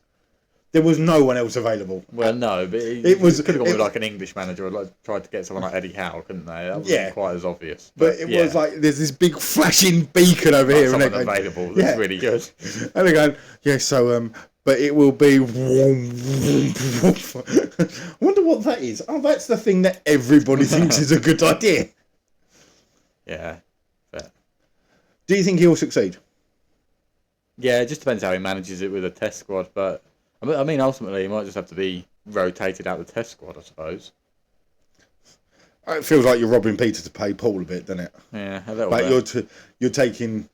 There was no one else available. Well, no, but he could have gone with like an English manager or like tried to get someone like Eddie Howe, couldn't they? That wasn't quite as obvious. But it was like, there's this big flashing beacon over here. Someone and available that's really good. And they're going, but it will be... I wonder what that is. Oh, that's the thing that everybody thinks is a good idea. Yeah. Fair. Do you think he'll succeed? Yeah, it just depends how he manages it with a test squad, but I mean, ultimately, he might just have to be rotated out of the test squad, I suppose. It feels like you're robbing Peter to pay Paul a bit, doesn't it? Yeah, a little like bit. You're taking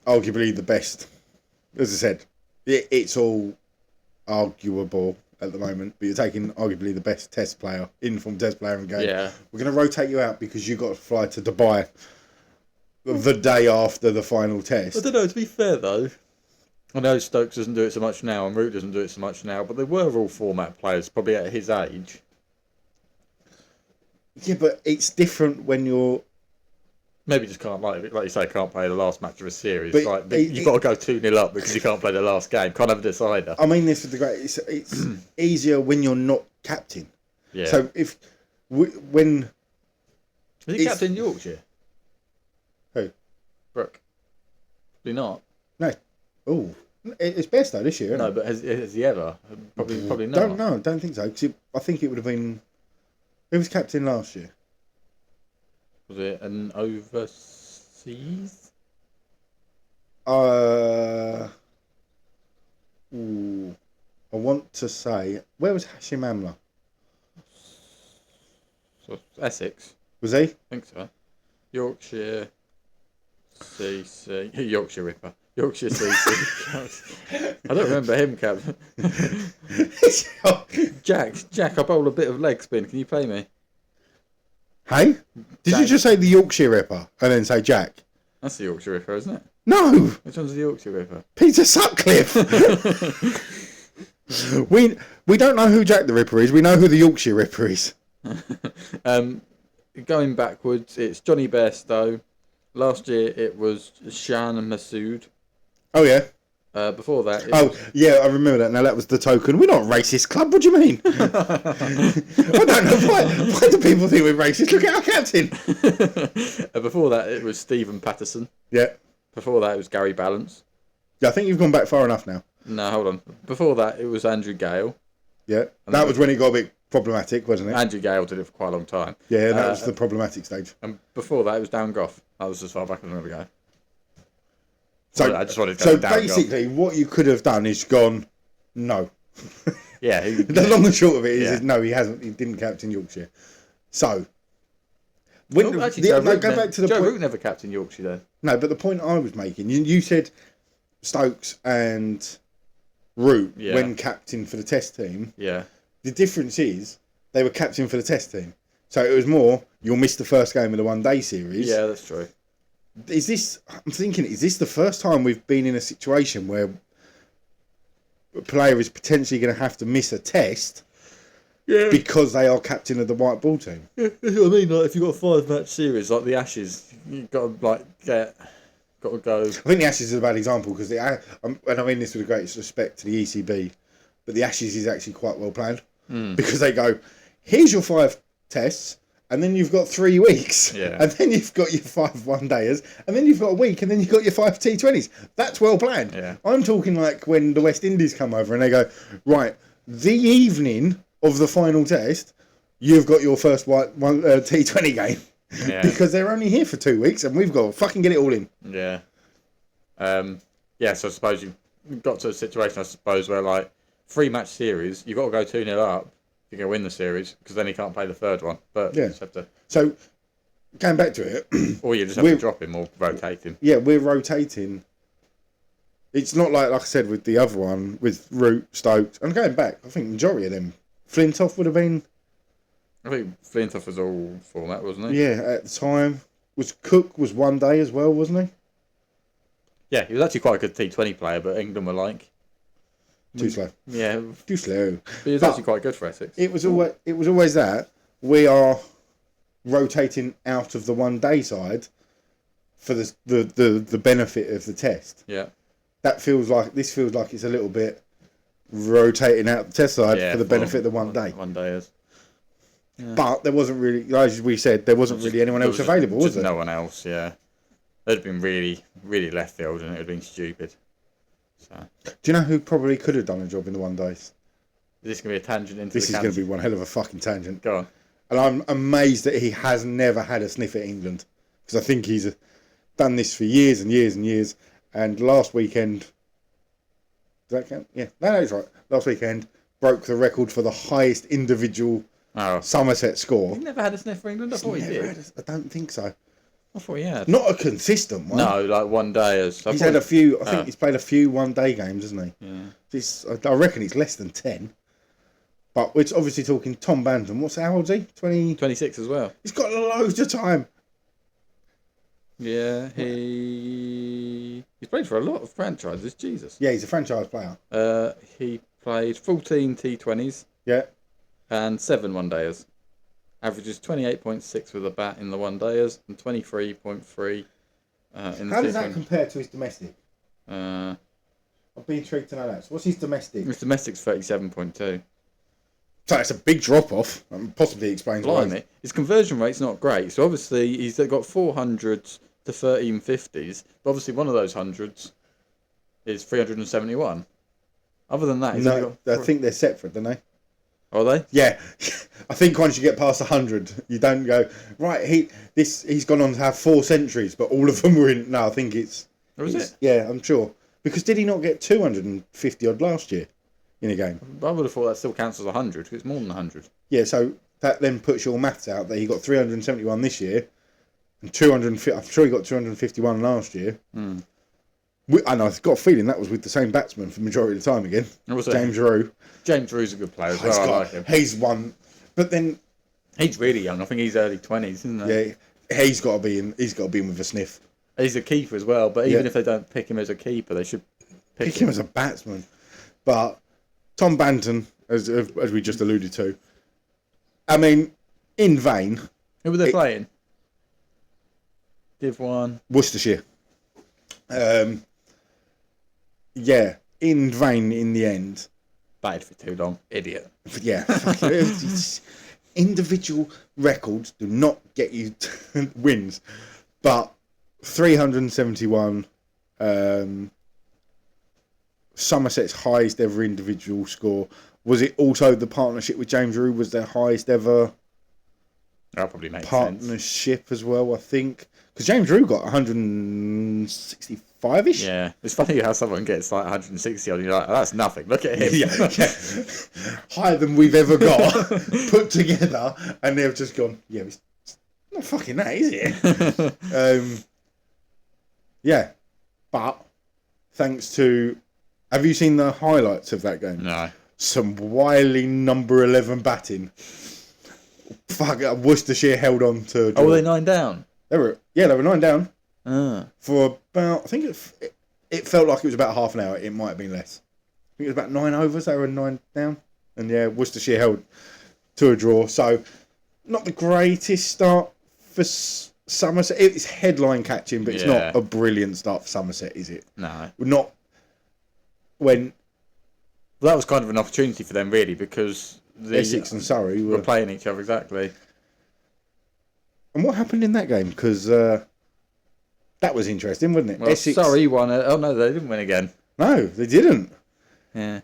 arguably the best. As I said, it's all arguable at the moment, but you're taking arguably the best test player, informed test player, and going, we're going to rotate you out because you got to fly to Dubai the day after the final test. I don't know, to be fair though, I know Stokes doesn't do it so much now, and Root doesn't do it so much now, but they were all format players, probably at his age. Yeah, but it's different when you're. Maybe just can't, like you say, can't play the last match of a series. But You've got to go 2-0 up because you can't play the last game. Can't have a decider. I mean this with the great. It's easier when you're not captain. Yeah. So when Is he captain Yorkshire? Who? Brooke. Is he not? no, it's best though this year. Isn't No, it? but has he ever? Probably not. Don't know. Don't think so. 'Cause I think it would have been. Who was captain last year? Was it an overseas? I want to say, where was Hashim Amla? So Essex. Was he? I think so. Yorkshire CC. Yorkshire Ripper. Yorkshire CC. I don't remember him, captain. Jack, I bowl a bit of leg spin. Can you play me? Hey? Did you Jack. just say the Yorkshire Ripper and then say Jack? That's the Yorkshire Ripper, isn't it? No! Which one's the Yorkshire Ripper? Peter Sutcliffe! we don't know who Jack the Ripper is. We know who the Yorkshire Ripper is. Going backwards, it's Johnny Bairstow. Last year it was Shan Masood. Oh, yeah. Before that, Oh, yeah, I remember that. Now, that was the token. We're not a racist club. What do you mean? I don't know. Why do people think we're racist? Look at our captain. before that, it was Stephen Patterson. Yeah. Before that, it was Gary Balance. Yeah, I think you've gone back far enough now. No, hold on. Before that, it was Andrew Gale. Yeah. That was when it got a bit problematic, wasn't it? Andrew Gale did it for quite a long time. Yeah, that was the problematic stage. And before that, it was Darren Goff. That was as far back as I'm going to go. So, I just wanted to go down basically, what you could have done is gone, no. Yeah. The long and short of it is, Yeah. no, he hasn't. He didn't captain Yorkshire. So, when Actually, go Root back to the Joe point. Root never captained Yorkshire then. No, but the point I was making, you said Stokes and Root Yeah. when captain for the Test team. Yeah. The difference is they were captain for the Test team, so it was more you'll miss the first game of the one day series. Yeah, that's true. Is this? I'm thinking, is this the first time we've been in a situation where a player is potentially going to have to miss a test because they are captain of the white ball team? Yeah, that's what I mean. Like, if you've got a 5-match series like the Ashes, you've got to got to go. I think the Ashes is a bad example because and I mean this with the greatest respect to the ECB, but the Ashes is actually quite well planned because they go, here's your 5 tests. And then you've got 3 weeks. Yeah. And then you've got your 5 one-dayers. And then you've got a week. And then you've got your 5 T20s. That's well planned. Yeah. I'm talking like when the West Indies come over and they go, right, the evening of the final test, you've got your first T20 game. Yeah. Because they're only here for 2 weeks and we've got to fucking get it all in. Yeah. Yeah, so I suppose you've got to a situation, I suppose, where like 3-match series, you've got to go 2-0 up. You're going to win the series because then he can't play the third one. But Yeah. you just have to, So, going back to it, or you just have to drop him or rotate him. yeah, we're rotating. It's not like I said with the other one, with Root, Stokes. And going back, I think the majority of them, Flintoff would have been, I think Flintoff was all format, wasn't he? yeah, at the time. Cook was one day as well, wasn't he? Yeah, he was actually quite a good T20 player, but England were like, Too slow. yeah, Too slow. but he was But- actually quite good for Essex. It was always that. We are rotating out of the one day side for the benefit of the test. Yeah. This feels like it's a little bit rotating out the test side Yeah, for the benefit of the one day. One day is. But there wasn't really, as we said, there wasn't really anyone else available, was there? No one else, yeah. It'd have been really, really left field and it would have been stupid. So, Do you know who probably could have done a job in the one days? is this going to be a tangent into This the is going to be one hell of a fucking tangent. Go on. And I'm amazed that he has never had a sniff at England. Because I think he's done this for years and years and years. And last weekend... Does that count? Yeah. No, it's right. Last weekend broke the record for the highest individual Oh. Somerset score. He never had a sniff for England? I thought he Never did. had I don't think so. I thought he had. Not a consistent one. No, like one day. As He's had a few... I think he's played a few one-day games, hasn't he? Yeah. I reckon it's less than 10. But we're obviously talking Tom Bantam. How old is he? 20... 26 as well. He's got loads of time. Yeah, he... He's played for a lot of franchises. Jesus. Yeah, he's a franchise player. He played 14 T20s Yeah. and 7 one-dayers. Averages 28.6 with a bat in the one-dayers and 23.3 in the How does that T20. compare to his domestic? Uh, I'd be intrigued to know that. So what's his domestic? his domestic's 37.2. So it's a big drop off. Possibly explains why. Blimey. His conversion rate's not great. So obviously he's got 400s to 1350s. But obviously one of those hundreds is 371. Other than that, he's only No, got I think they're separate, don't they? Are they? Yeah, I think once you get past 100, you don't go right. He's gone on to have 4 centuries, but all of them were in. No, I think it's. Or is it? Yeah, I'm sure. Because did he not get 250 odd last year in a game? I would have thought that still counts as 100 because it's more than 100. Yeah, so that then puts your maths out that he got 371 this year, and 250. I'm sure he got 251 last year. And I've got a feeling that was with the same batsman for the majority of the time again. What was it? James Rowe. James Rew's a good player as well. I like him. He's one, but then He's really young. I think he's early 20s, isn't he? yeah, he's got to be in. He's got to be in with a sniff. He's a keeper as well, but even Yeah. if they don't pick him as a keeper, they should Pick him as a batsman. But Tom Banton, as we just alluded to, I mean, in vain, Who were they playing? Div 1. Worcestershire. Yeah, in vain in the end. Batted for too long. Idiot. Yeah, individual records do not get you wins, but 371. Somerset's highest ever individual score. Was it also the partnership with James Rew was their highest ever That probably makes sense. partnership as well, I think. Because James Rew got 165-ish. Yeah. It's funny how someone gets like 160 on. You're like, oh, that's nothing. Look at him. Yeah. Higher than we've ever got put together, and they've just gone, yeah, it's not fucking that, is it? Yeah, but thanks to, have you seen the highlights of that game? No. Some wily number 11 batting. Fuck, Worcestershire held on to a draw. Oh, were they 9 down? They were 9 down Ah. for about, I think it felt like it was about half an hour. It might have been less. I think it was about 9 overs. They were 9 down. And yeah, Worcestershire held to a draw. So, not the greatest start for Somerset. It's headline catching, but it's not a brilliant start for Somerset, is it? No. Not when Well, that was kind of an opportunity for them, really, because the Essex and Surrey were playing each other exactly. And what happened in that game? Because that was interesting, wasn't it? Well, Essex. Surrey won it. Oh, no, they didn't win again. No, they didn't. Yeah.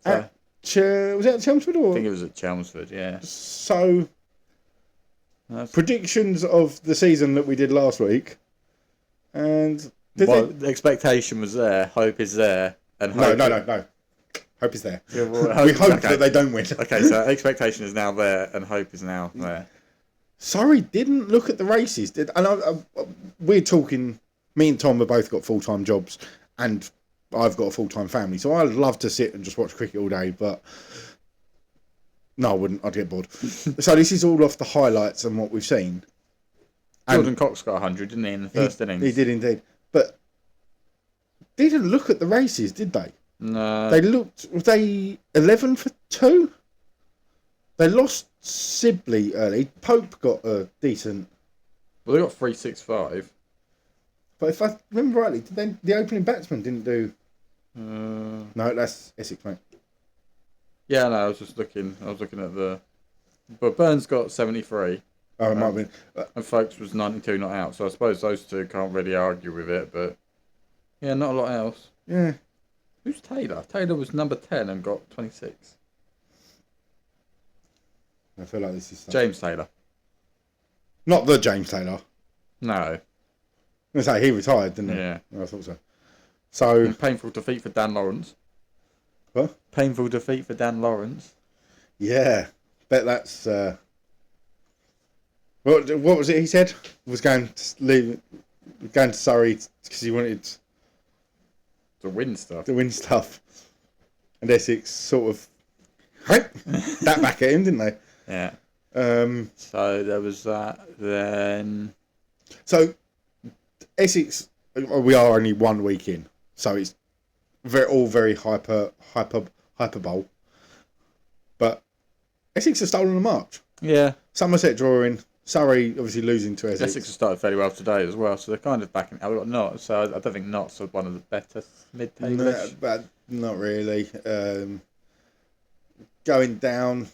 At, was that at Chelmsford I or? think it was at Chelmsford, yeah. So, That's... predictions of the season that we did last week. And the expectation was there, hope is there. And hope no. Hope is there. Yeah, well, We hope that they don't win. Okay, so expectation is now there and hope is now there. Surrey didn't look at the races, did? And we're talking. Me and Tom have both got full-time jobs, and I've got a full-time family, so I'd love to sit and just watch cricket all day. But no, I wouldn't. I'd get bored. So this is all off the highlights and what we've seen. Jordan Cox got 100, didn't he, in the first innings? He did indeed, but didn't look at the races, did they? No. They looked. Were they 11 for 2? They lost Sibley early. Pope got a decent. Well, they got 365. But if I remember rightly, the opening batsman didn't do. No, that's Essex, mate. Yeah, no, I was just looking. I was looking at the. But Burns got 73. Oh, it might have been. And Folkes was 92 not out. So I suppose those two can't really argue with it. But yeah, not a lot else. Yeah. Who's Taylor? Taylor was number 10 and got 26. I feel like this is James Taylor. not the James Taylor. No. I was gonna say he retired, didn't he? Yeah. I thought so. So Painful defeat for Dan Lawrence. what? Painful defeat for Dan Lawrence. Yeah, bet that's. What was it? He said was going to Surrey because he wanted To win stuff. to win stuff, and Essex sort of that back at him, didn't they? Yeah. So there was that. Then So Essex we are only 1 week in, so it's all very hyper bowl. But Essex have stolen the march. Yeah. Somerset drawing, Surrey obviously losing to Essex. Essex have started fairly well today as well, so they're kind of backing out. We've got Notts, so I don't think Notts are one of the better mid-table. No, but not really. Going down,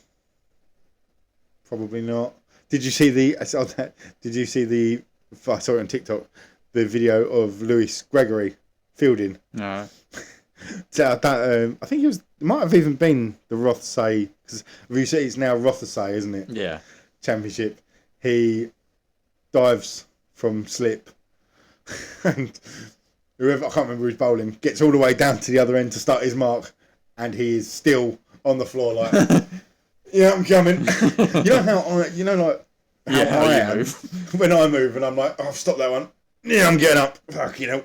probably not. Did you see the? I saw that. Did you see the? I saw it on TikTok. The video of Lewis Gregory fielding. No. So that, I think it might have even been the Rothesay, because it's now Rothesay, isn't it? Yeah. Championship. He dives from slip, and whoever, I can't remember who's bowling, gets all the way down to the other end to start his mark, and he is still on the floor like, yeah, I'm coming. Like how I am move. when I move, and I'm like, oh, stop that one. Yeah, I'm getting up. Fuck, Yeah.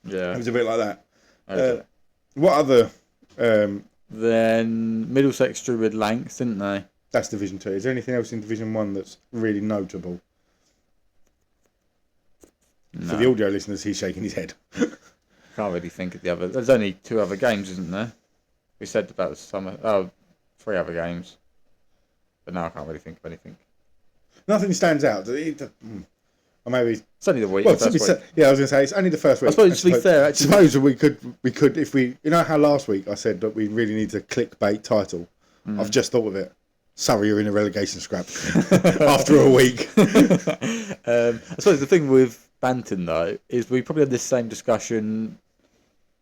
It was a bit like that. Okay. What other? Then Middlesex drew with Lancs, didn't they? That's Division 2. Is there anything else in Division 1 that's really notable? No. For the audio listeners, he's shaking his head. Can't really think of the other. There's only 2 other games, isn't there? We said about the summer. Oh, 3 other games. But now I can't really think of anything. Nothing stands out. Or maybe It's only the week. well, first week. yeah, I was going to say it's only the first week. I suppose to be fair, actually, suppose we could if we, you know how last week I said that we really need a clickbait title. I've just thought of it. Surrey are in a relegation scrap after a week. I suppose the thing with Banton though is we probably had this same discussion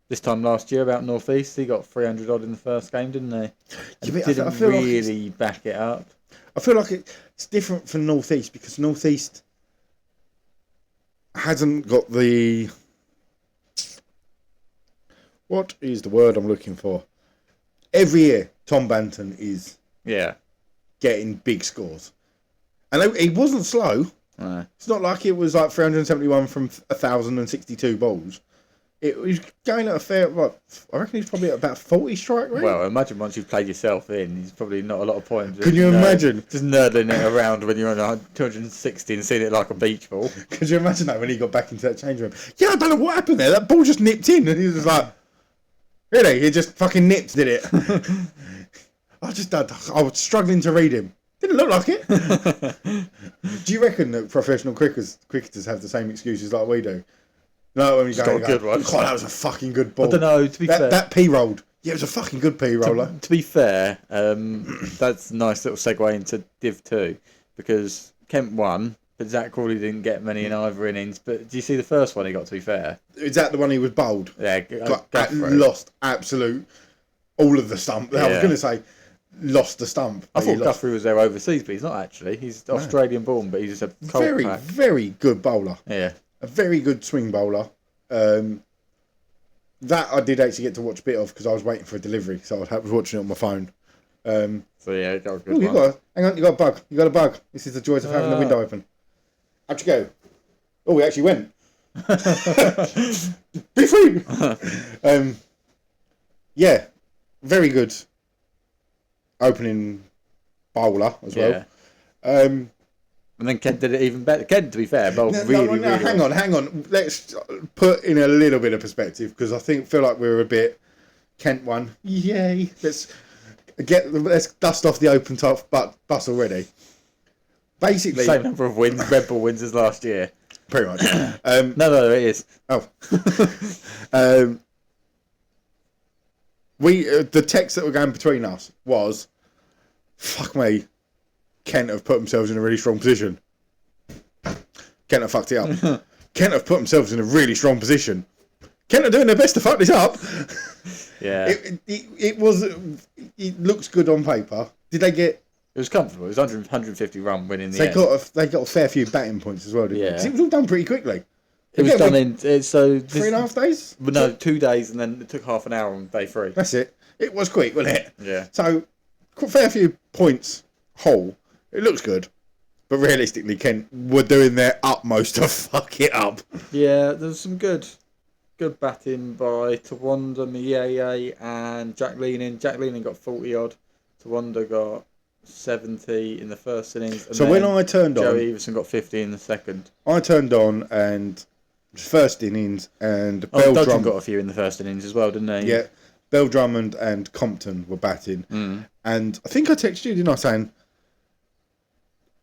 this time last year about North East. He got 300 odd in the first game, didn't they? And Yeah, but didn't I feel like really back it up. I feel like it's different for North East because North East hasn't got the, what is the word I'm looking for? Every year, Tom Banton is Yeah. getting big scores, and he wasn't slow. No. It's not like it was like 371 from 1,062 balls. It was going at a fair. What I reckon he's probably at about 40 strike rate. Well, imagine once you've played yourself in, there's probably not a lot of points. Can you imagine? Just nerdling it around when you're on 260 and seeing it like a beach ball. Could you imagine that when he got back into that change room? Yeah, I don't know what happened there. That ball just nipped in, and he was like, "Really? He just fucking nipped, did it?" I was struggling to read him. Didn't look like it. Do you reckon that professional cricketers have the same excuses like we do? No, when you go, got a good one. God, that was a fucking good ball. I don't know, to be fair. That P rolled. Yeah, it was a fucking good P roller. To be fair, that's a nice little segue into Div 2 because Kent won, but Zach Crawley didn't get many in either innings. But do you see the first one he got, to be fair? Is that the one he was bowled? Yeah, Lost absolute all of the stump. I was going to say lost the stump. I thought Guthrie was there overseas, but he's not actually. He's Australian born, but he's just a cold very, pack. very good bowler. Yeah. A very good swing bowler. That I did actually get to watch a bit of because I was waiting for a delivery, so I was watching it on my phone. So yeah, he got a good you one. hang on, you got a bug. You got a bug. This is the joys of having the window open. How'd you go? Oh, we actually went. Be free. Yeah, very good opening bowler as well. Yeah. And then Kent did it even better. Kent, to be fair, bowled really well. Hang on. Let's put in a little bit of perspective because I feel like we're a bit. Kent won. Yay! Let's dust off the open top bus already. Basically, Same number of wins, Red Bull wins as last year. pretty much. No, it is. Oh. The text that were going between us was, fuck me, Kent have put themselves in a really strong position. Kent have fucked it up. Kent have put themselves in a really strong position. Kent are doing their best to fuck this up. Yeah. It looks good on paper. Did they get... It was comfortable. It was 150 run win in the end. They got a fair few batting points as well, didn't they? 'Cause it was all done pretty quickly. It was done in... 3.5 days? No, 2 days, and then it took half an hour on day 3. That's it. It was quick, wasn't it? Yeah. So, fair few points whole. It looks good. But realistically, Kent were doing their utmost to fuck it up. Yeah, there's some good batting by Tawanda, Mieye and Jack Leaning. Jack Leaning got 40 odd. Tawanda got 70 in the first innings. And so when I turned Joe on... Everson got 50 in the second. I turned on and first innings, and Dudgeon Belldrum got a few in the first innings as well, didn't he? Yeah, Bell Drummond and Compton were batting, and I think I texted you, didn't I, saying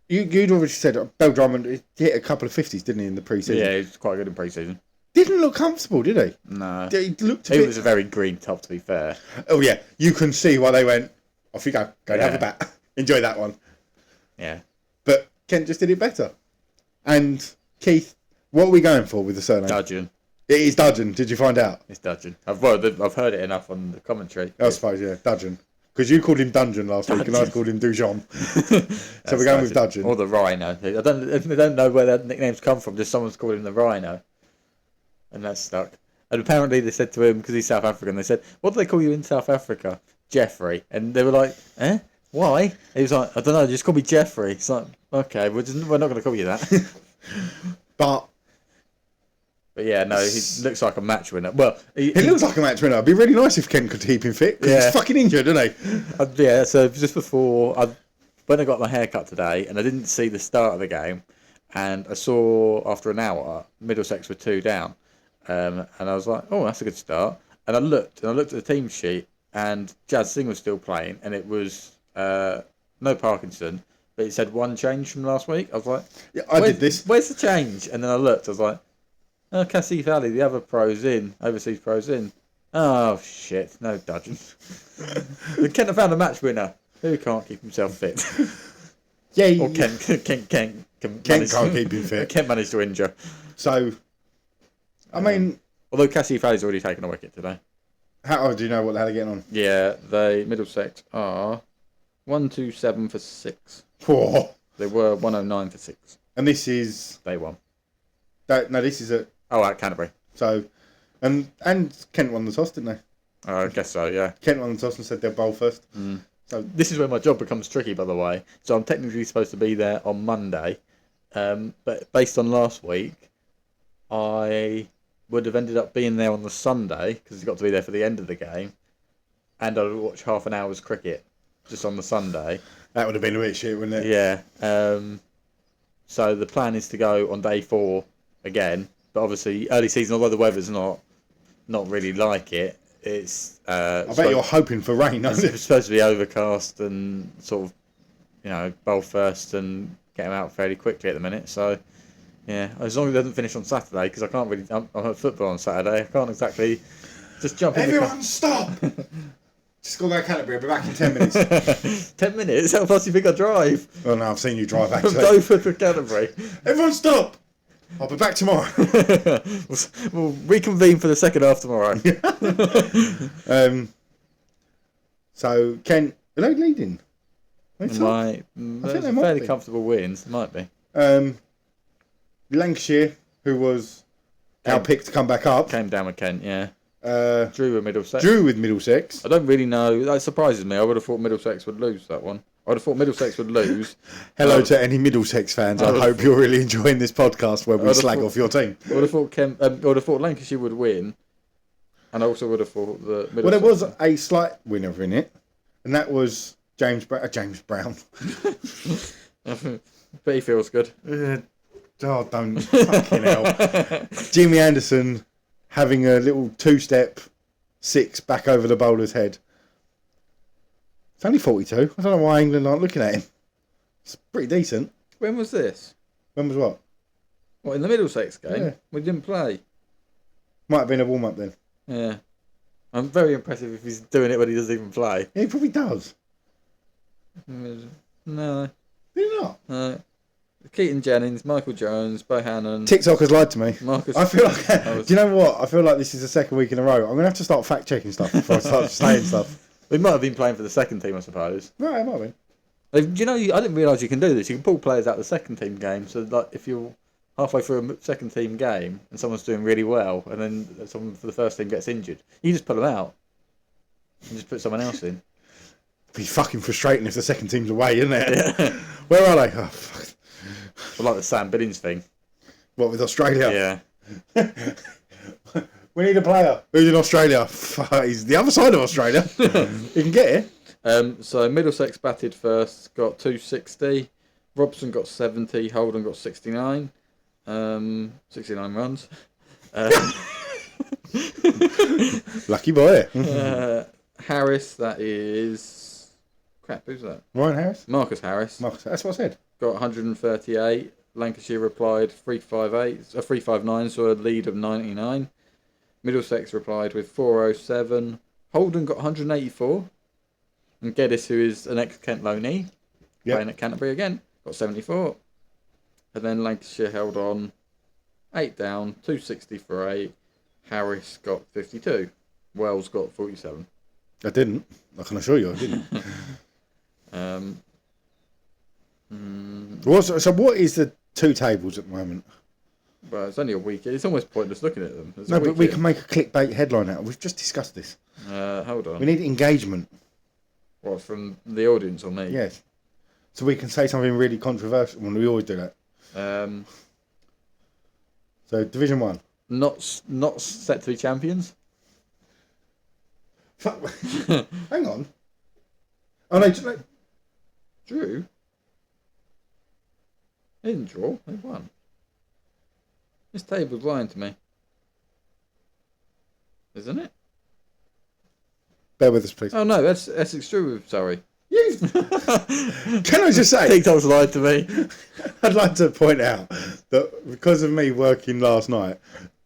you'd already said Bell Drummond hit a couple of 50s, didn't he, in the pre-season? Yeah, he was quite good in pre-season. Didn't look comfortable, did he? No. He looked It was a very green top, to be fair. Oh yeah, you can see why they went. Off you go, go and have a Yeah. bat, enjoy that one. Yeah. But Kent just did it better. And Keith, what are we going for with the surname? Dudgeon. It is Dudgeon. Did you find out? It's Dudgeon. I've heard it enough on the commentary. I suppose, yeah, Dudgeon. Because you called him Dungeon last week, and I called him Dujon. So we're going with Dudgeon. Or the Rhino. I don't know where that nickname's come from. Just someone's called him the Rhino. And that's stuck. And apparently they said to him, because he's South African, they said, what do they call you in South Africa? Jeffrey. And they were like, eh? Why? And he was like, I don't know, just call me Jeffrey. It's like, okay, we're not going to call you that. But yeah, no, he looks like a match winner. Well, he looks like a match winner. It'd be really nice if Kent could keep him fit, because he's fucking injured, isn't he? Yeah, so just before, when I got my hair cut today, and I didn't see the start of the game, and I saw after an hour, Middlesex were 2 down. And I was like, oh, that's a good start. And I looked at the team sheet, and Jazz Singh was still playing, and it was no Parkinson, but it said 1 change from last week. I was like, Yeah, I did this. Where's the change? And then I looked, I was like, oh, Cassie Valley, the other pro's in, overseas pro's in. Oh, shit, no Dudgeon. Kent have found a match winner. Who can't keep himself fit? Yeah, Or Kent Kent can't keep him fit. Kent managed to injure. So, I mean, Although Cassie Valley's already taken a wicket today. how do you know what the hell they're getting on? Yeah, Middlesex are 127 for 6. Poor. They were 109 for 6. And this is They won. no, this is a At Canterbury. so, and Kent won the toss, didn't they? I guess so, yeah. Kent won the toss and said they'll bowl first. So This is where my job becomes tricky, by the way. So I'm technically supposed to be there on Monday, but based on last week, I would have ended up being there on the Sunday because it's got to be there for the end of the game, and I would watch half an hour's cricket just on the Sunday. that would have been a bit shit, wouldn't it? Yeah. So the plan is to go on day 4 again, but obviously early season, although the weather's not really like it, it's. I bet you're hoping for rain, aren't you? It's supposed to be overcast and sort of, bowl first and get them out fairly quickly at the minute. So, yeah, as long as it doesn't finish on Saturday, because I can't really. I'm at football on Saturday. I can't exactly just jump in. Everyone stop! Just go back Canterbury. I'll be back in 10 minutes. 10 minutes? How fast do you think I drive? Oh no, I've seen you drive From actually. Dover to Canterbury. Everyone stop! I'll be back tomorrow. We'll reconvene for the second half tomorrow. So Kent, are they leading? There's There's they might fairly be. comfortable wins. Might be. Lancashire, who was our pick to come back up, Came down with Kent, yeah. uh, Drew with Middlesex. drew with Middlesex. I don't really know. That surprises me. I would have thought Middlesex would lose that one. I would have thought Middlesex would lose. Hello to any Middlesex fans. I hope you're really enjoying this podcast where we have slag thought- off your team. I would have thought I would have thought Lancashire would win, and I also would have thought that Middlesex. Well, there was a slight winner in it, and that was James Brown. But he feels good. Oh, don't fucking hell. Jimmy Anderson having a little 2-step 6 back over the bowler's head. It's only 42. I don't know why England aren't looking at him. It's pretty decent. When was this? When was what? What, in the Middlesex game? Yeah. We didn't play. Might have been a warm-up then. Yeah. I'm very impressive if he's doing it when he doesn't even play. Yeah, he probably does. No. Did he not? No. Keaton Jennings, Michael Jones, Bohannon, TikTok has lied to me. Marcus. I feel like... Do you know what? I feel like this is the second week in a row. I'm going to have to start fact-checking stuff before I start saying stuff. We might have been playing for the second team, I suppose. Right, it might have been. Do you know, I didn't realise you can do this. You can pull players out of the second team game. So, like, if you're halfway through a second team game and someone's doing really well, and then someone for the first team gets injured, you just pull them out and just put someone else in. It'd be fucking frustrating if the second team's away, isn't it? Yeah. Where are they? Oh, fuck. Well, like the Sam Billings thing. What, with Australia? Yeah. We need a player. Who's in Australia? He's the other side of Australia. You can get it. So Middlesex batted first, got 260. Robson got 70. Holden got 69. 69 runs. Lucky boy. Harris, that is... Crap, who's that? Ryan Harris? Marcus Harris. Marcus, that's what I said. Got 138. Lancashire replied 359, so a lead of 99. Middlesex replied with 407. Holden got 184. And Geddes, who is an ex-Kent loanee, playing at Canterbury again, got 74. And then Lancashire held on 8 down, 260 for 8. Harris got 52. Wells got 47. I didn't. I can assure you I didn't. So what is the two tables at the moment? Well, it's only a week. It's almost pointless looking at them. No, but we can make a clickbait headline out. We've just discussed this. Hold on. We need engagement. What, from the audience or me? Yes. So we can say something really controversial when we always do that. So Division 1. Not set to be champions. Hang on. Oh no, Drew? They didn't draw. They won. This table's lying to me. Isn't it? bear with us, please. Oh no, that's Essex Drew with Surrey. You... Can I just say? TikTok's lied to me. I'd like to point out that because of me working last night,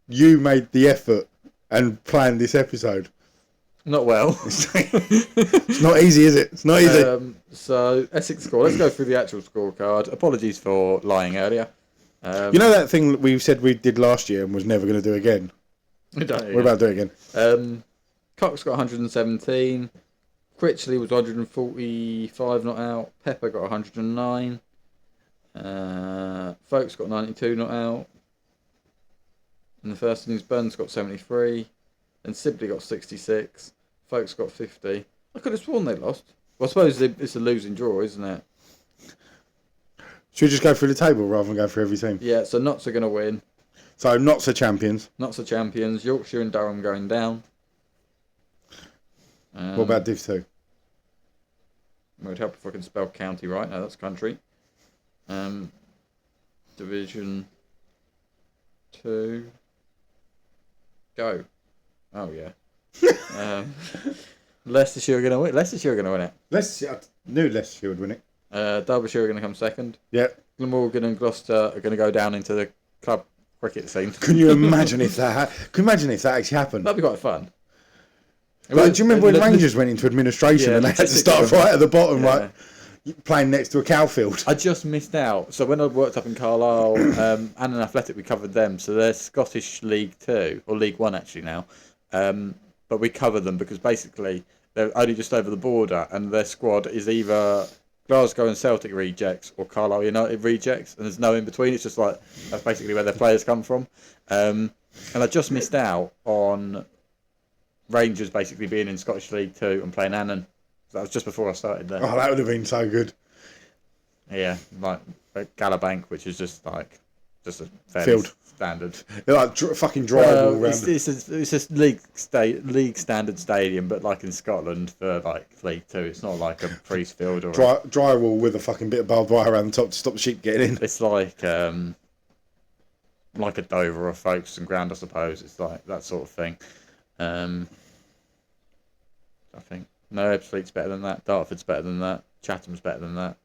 you made the effort and planned this episode. Not well. It's not easy, is it? It's not easy. So, Essex score. Let's go through the actual scorecard. Apologies for lying earlier. You know that thing that we said we did last year and was never going to do again? We're about to do it again. Cox got 117. Critchley was 145 not out. Pepper got 109. Folks got 92 not out. In the first innings, Burns got 73. And Sibley got 66. Folks got 50. I could have sworn they lost. Well, I suppose it's a losing draw, isn't it? Should we just go through the table rather than go through every team? Yeah, so Notts are going to win. So Notts are champions. Notts are champions. Yorkshire and Durham going down. What about Div 2? It would help if I can spell county right. No, that's country. Division 2. Go. Oh, yeah. Leicestershire are going to win. Leicestershire are going to win it. I knew Leicestershire would win it. Derbyshire are going to come second. Yeah. Glamorgan and Gloucester are going to go down into the club cricket scene. Can you imagine if that? Can you imagine if that actually happened? That'd be quite fun. Like, do you remember when Rangers went into administration and they had to start right at the bottom, right? Playing next to a cow field. I just missed out. So when I worked up in Carlisle, and an Athletic, we covered them. So they're Scottish League 2, or League 1 actually now. But we covered them because basically they're only just over the border and their squad is either Glasgow and Celtic rejects or Carlisle United rejects, and there's no in between. It's just like, that's basically where their players come from. And I just missed out on Rangers basically being in Scottish League 2 and playing Annan. That was just before I started there. Oh, that would have been so good. Yeah, like Galabank, which is just a fairly Field. Standard. They're like fucking drivable around. It's a league standard stadium, but like in Scotland for like League 2, it's not like a Priestfield or drywall with a fucking bit of barbed wire around the top to stop the sheep getting in. It's like a Dover or Folkestone ground, I suppose. It's like that sort of thing. I think Ebbsfleet's better than that. Dartford's better than that. Chatham's better than that.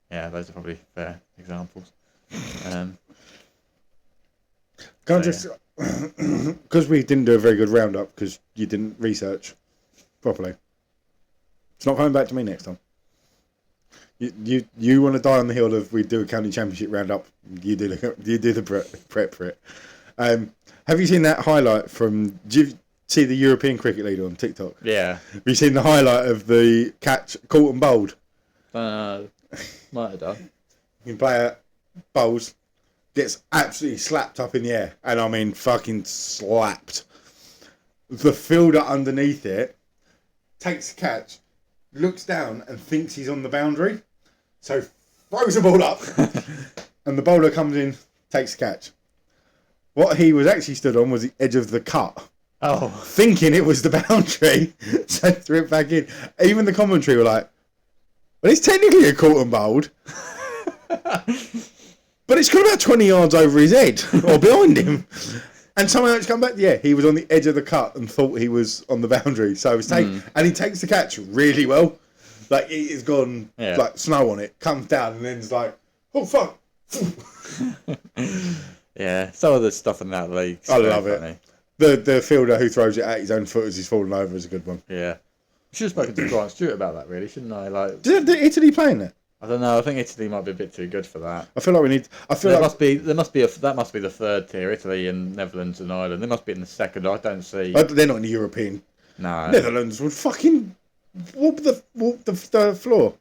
Yeah, those are probably fair examples. Can I just, because we didn't do a very good roundup because you didn't research properly. It's not coming back to me next time. You want to die on the hill of we do a county championship roundup? You do the prep for it. Have you seen that highlight from? Do you see the European cricket leader on TikTok? Yeah. Have you seen the highlight of the catch caught and bowled? Might have done. You player bowls, gets absolutely slapped up in the air, and I mean fucking slapped. The fielder underneath it takes the catch, looks down and thinks he's on the boundary, so throws the ball up, and the bowler comes in, takes the catch. What he was actually stood on was the edge of the cut. Oh. Thinking it was the boundary, so threw it back in. Even the commentary were like, well, it's technically a caught and bowled. But it's got about 20 yards over his head, or behind him. And someone else come back. Yeah, he was on the edge of the cut and thought he was on the boundary. So he was taking, and he takes the catch really well. Like it has gone like snow on it, comes down, and then it's like, oh fuck. Yeah, some of the stuff in that league. I love it. The fielder who throws it at his own foot as he's falling over is a good one. Yeah, should have spoken to Grant Stewart about that, really, shouldn't I? Like, did Italy playing it? I don't know. I think Italy might be a bit too good for that. I feel like we need. There must be that must be the third tier. Italy and Netherlands and Ireland. They must be in the second. I don't see. They're not in the European. No. Netherlands would fucking walk the floor.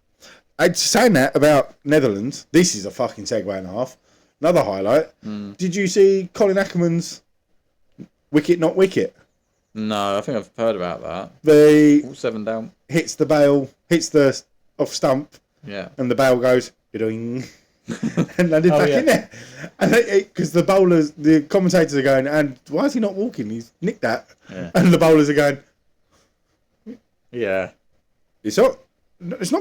I'd saying that about Netherlands. This is a fucking segue and a half. Another highlight. Did you see Colin Ackerman's wicket not wicket? No, I think I've heard about that. The 7 down. Hits the bail, hits the off stump. Yeah. And the bail goes, and landed back in there. And because the bowlers, the commentators are going, and why is he not walking? He's nicked that. Yeah. And the bowlers are going, yeah. It's not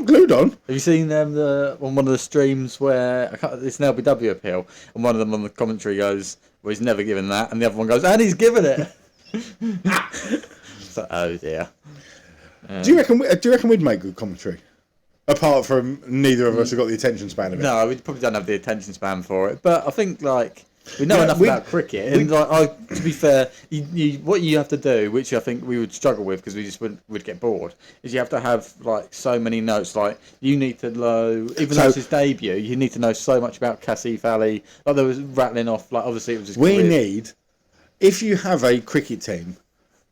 glued on. Have you seen on one of the streams where it's an LBW appeal, and one of them on the commentary goes, "Well, he's never given that," and the other one goes, "And he's given it." So, oh dear. Do you reckon we'd make good commentary? Apart from neither of us have got the attention span of it. No, we probably don't have the attention span for it. But I think we know enough about cricket, and to be fair, what you have to do, which I think we would struggle with because we just would get bored, is you have to have so many notes. Like you need to know, even though it's his debut, you need to know so much about Kasif Ali. Like there was rattling off. Like obviously it was. If you have a cricket team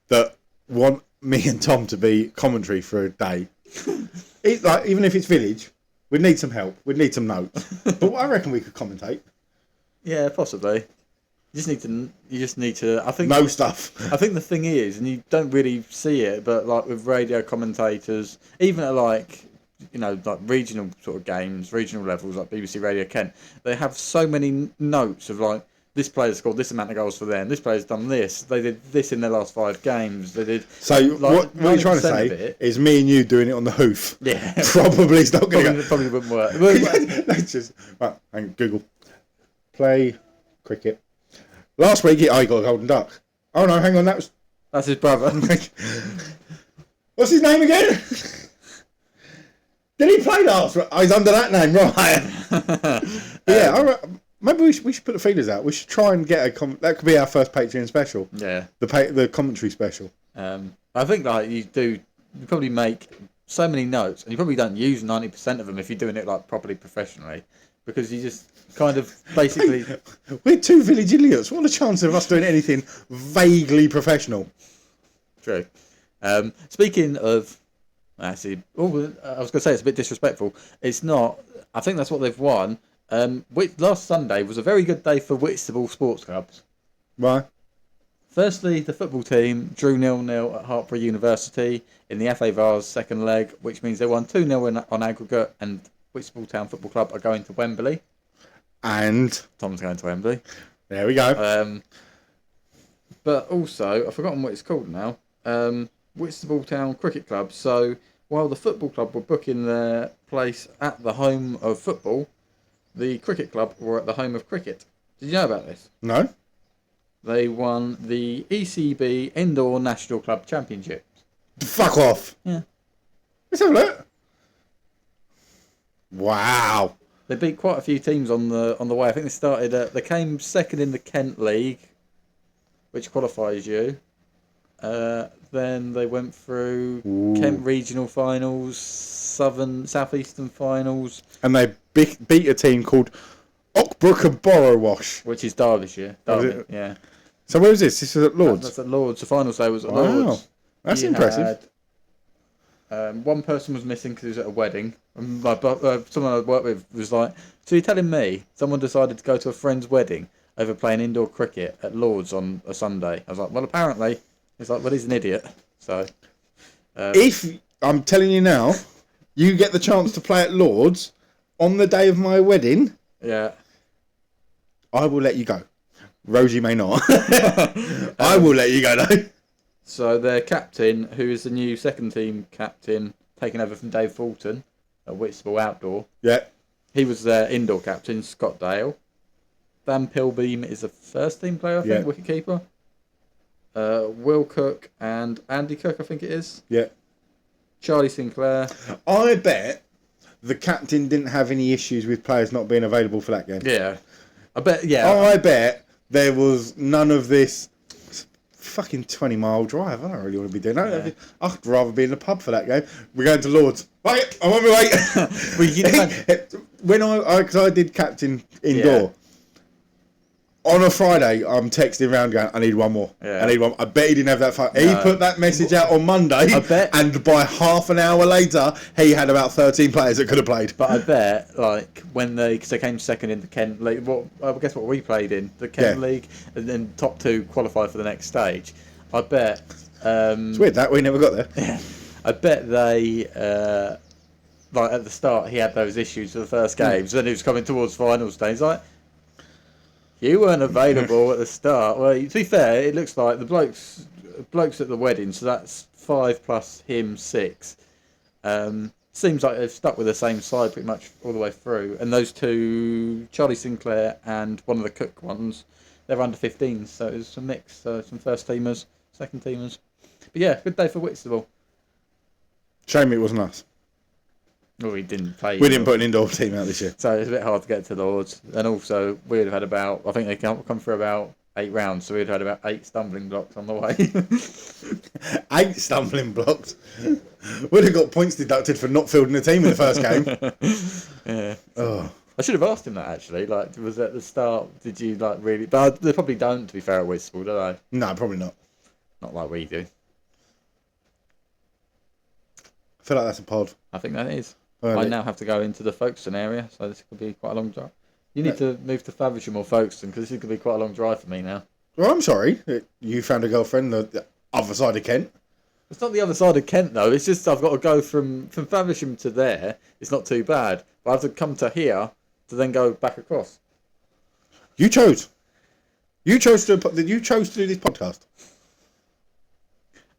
that want me and Tom to be commentary for a day. Even if it's village, we'd need some help. We'd need some notes. But I reckon we could commentate. Yeah, possibly. You just need to. I think know stuff. I think the thing is, and you don't really see it, but with radio commentators, even at regional sort of games, regional levels like BBC Radio Kent, they have so many notes of this player's scored this amount of goals for them. This player's done this. They did this in their last 5 games. They did. So what you're trying to say is me and you doing it on the hoof. Yeah, probably it's not going to. Probably wouldn't work. Let's just hang on, Google. Play cricket. Last week I got a golden duck. Oh no, hang on, that's his brother. What's his name again? Did he play last? Oh, he's under that name, right? Maybe we should put the feelers out. We should try and get that could be our first Patreon special. Yeah. The commentary special. I think you probably make so many notes, and you probably don't use 90% of them if you're doing it properly professionally, because you just kind of basically. We're 2 village idiots. What are the chances of us doing anything vaguely professional? True. Speaking of. Actually, I was going to say it's a bit disrespectful. It's not. I think that's what they've won. Last Sunday was a very good day for Whitstable Sports Clubs. Right. Firstly, the football team drew 0-0 at Hertford University in the FA Vars second leg, which means they won 2-0 on aggregate, and Whitstable Town Football Club are going to Wembley. And Tom's going to Wembley. There we go. But also, I've forgotten what it's called now. Whitstable Town Cricket Club. So while the football club were booking their place at the home of football, the cricket club were at the home of cricket. Did you know about this? No. They won the ECB Indoor National Club Championship. Fuck off. Yeah. Let's have a look. Wow. They beat quite a few teams on the way. I think they came second in the Kent League, which qualifies you. Then they went through Kent Regional Finals, Southeastern Finals. And they beat a team called Ockbrook and Borrowash. Which is Derbyshire. Yeah. So where was this? This is at Lords? That's at Lords. The final day was at Lords. That's impressive. One person was missing because he was at a wedding. And someone I worked with was like, so you're telling me someone decided to go to a friend's wedding over playing indoor cricket at Lords on a Sunday? I was like, well, apparently. He's like, well, he's an idiot. So, if I'm telling you now, you get the chance to play at Lords on the day of my wedding, yeah, I will let you go. Rosie may not. I will let you go though. So their captain, who is the new second team captain, taking over from Dave Fulton at Whitstable Outdoor. Yeah. He was their indoor captain, Scott Dale. Dan Pilbeam is a first team player, I think, wicket keeper. Will Cook and Andy Cook, I think it is. Yeah. Charlie Sinclair. I bet the captain didn't have any issues with players not being available for that game. Yeah. I bet, yeah. I bet there was none of this fucking 20-mile drive. I don't really want to be doing that. Yeah. I'd rather be in the pub for that game. We're going to Lords. Wait, I'm on my way. Well, you know, When because I did captain indoor. On a Friday, I'm texting around going, I need one more. Yeah. I need one. I bet he didn't have that far. He No. put that message out on Monday. I bet. And by half an hour later, he had about 13 players that could have played. But I bet, like, because they came second in the Kent League, guess what we played in? The Kent League, and then top two qualified for the next stage. I bet. It's weird that we never got there. Yeah. I bet they, like, at the start, he had those issues for the first games, then he was coming towards finals day. He's like, you weren't available at the start. Well, to be fair, it looks like the blokes at the wedding, so that's 5 plus him 6. Seems like they've stuck with the same side pretty much all the way through. And those two, Charlie Sinclair and one of the Cook ones, they're under 15s, so it was a mix. So some first teamers, second teamers. But yeah, good day for Whitstable. Shame it wasn't us. Well, we didn't play. We didn't put an indoor team out this year. So it's a bit hard to get to Lords. And also, we would have had about, I think they come through about 8 rounds, so we'd had about 8 stumbling blocks on the way. 8 stumbling blocks. We'd have got points deducted for not fielding the team in the first game. Yeah. Oh. I should have asked him that actually. Like, was at the start, did you like really? But they probably don't, to be fair, at Whitstable, do they? No, probably not. Not like we do. I feel like that's a pod. I think that is. Well, I now have to go into the Folkestone area, so this could be quite a long drive. You need to move to Faversham or Folkestone, because this is going to be quite a long drive for me now. Well, I'm sorry. You found a girlfriend the other side of Kent. It's not the other side of Kent, though. It's just I've got to go from Faversham to there. It's not too bad. But I have to come to here to then go back across. You chose. You chose to do this podcast.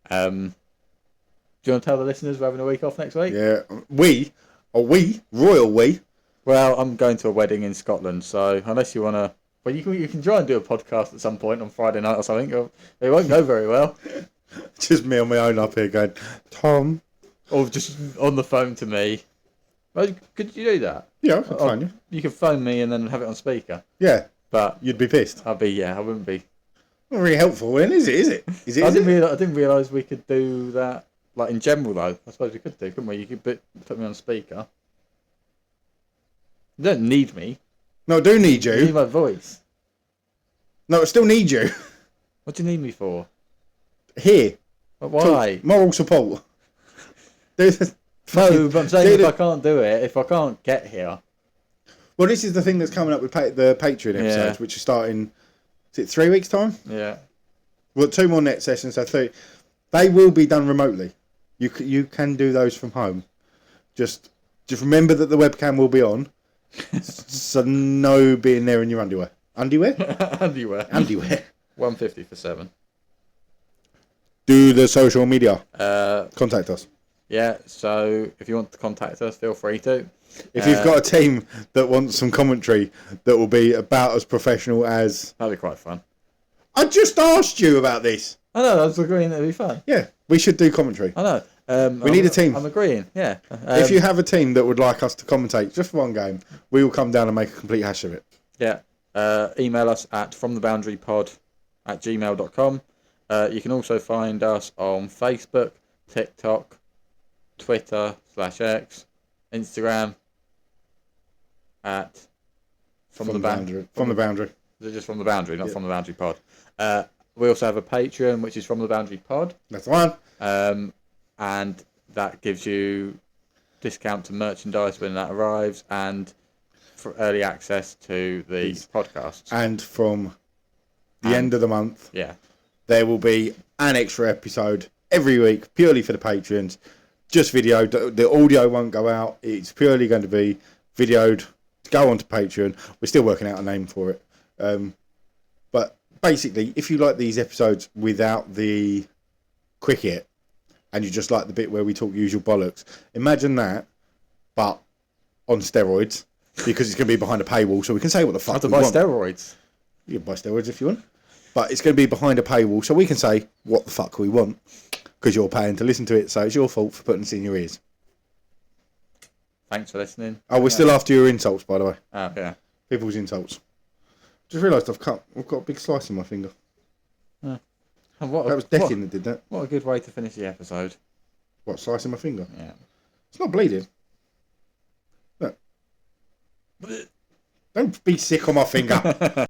Do you want to tell the listeners we're having a week off next week? Yeah. Royal we. Well, I'm going to a wedding in Scotland, so unless you want to... Well, you can try and do a podcast at some point on Friday night or something. It won't go very well. Just me on my own up here going, Tom. Or just on the phone to me. Well, could you do that? Yeah, I can phone you. You could phone me and then have it on speaker. Yeah. But you'd be pissed. I wouldn't be. Not really helpful, then, is it? I didn't realise we could do that. Like, in general, though. I suppose we could do, couldn't we? You could put me on speaker. You don't need me. No, I do need you. You need my voice. No, I still need you. What do you need me for? Here. But why? Moral support. No, but I'm saying if I can't do it, if I can't get here. Well, this is the thing that's coming up with the Patreon episodes, which are starting, is it 3 weeks' time? Yeah. Well, 2 more net sessions, so 3. They will be done remotely. You can do those from home. Just remember that the webcam will be on. So no being there in your underwear. Underwear? Underwear. 150 for 7. Do the social media. Contact us. Yeah, so if you want to contact us, feel free to. If you've got a team that wants some commentary that will be about as professional as... That'd be quite fun. I just asked you about this. I know, I was agreeing that'd be fun. Yeah, we should do commentary. I know. We need a team. I'm agreeing, yeah. If you have a team that would like us to commentate just for one game, we will come down and make a complete hash of it. Yeah. Email us at fromtheboundarypod@gmail.com. You can also find us on Facebook, TikTok, Twitter /X, Instagram at From the Boundary. From the Boundary. Is it just From the Boundary, not From the Boundary Pod? We also have a Patreon, which is From the Boundary Pod. That's the one. And that gives you discount to merchandise when that arrives and for early access to the podcasts. And from the end of the month, there will be an extra episode every week purely for the patrons. Just video. The audio won't go out. It's purely going to be videoed. Go on to Patreon. We're still working out a name for it. But basically, if you like these episodes without the cricket and you just like the bit where we talk usual bollocks, imagine that, but on steroids, because it's going to be behind a paywall, so we can say what the fuck we want. Steroids. You can buy steroids if you want. But it's going to be behind a paywall, so we can say what the fuck we want because you're paying to listen to it. So it's your fault for putting us in your ears. Thanks for listening. Oh, we're still after your insults, by the way. Oh, yeah. People's insults. Just realised I've got a big slice in my finger. That That was Declan that did that. What a good way to finish the episode. What, slice in my finger? Yeah. It's not bleeding. Look. Don't be sick on my finger.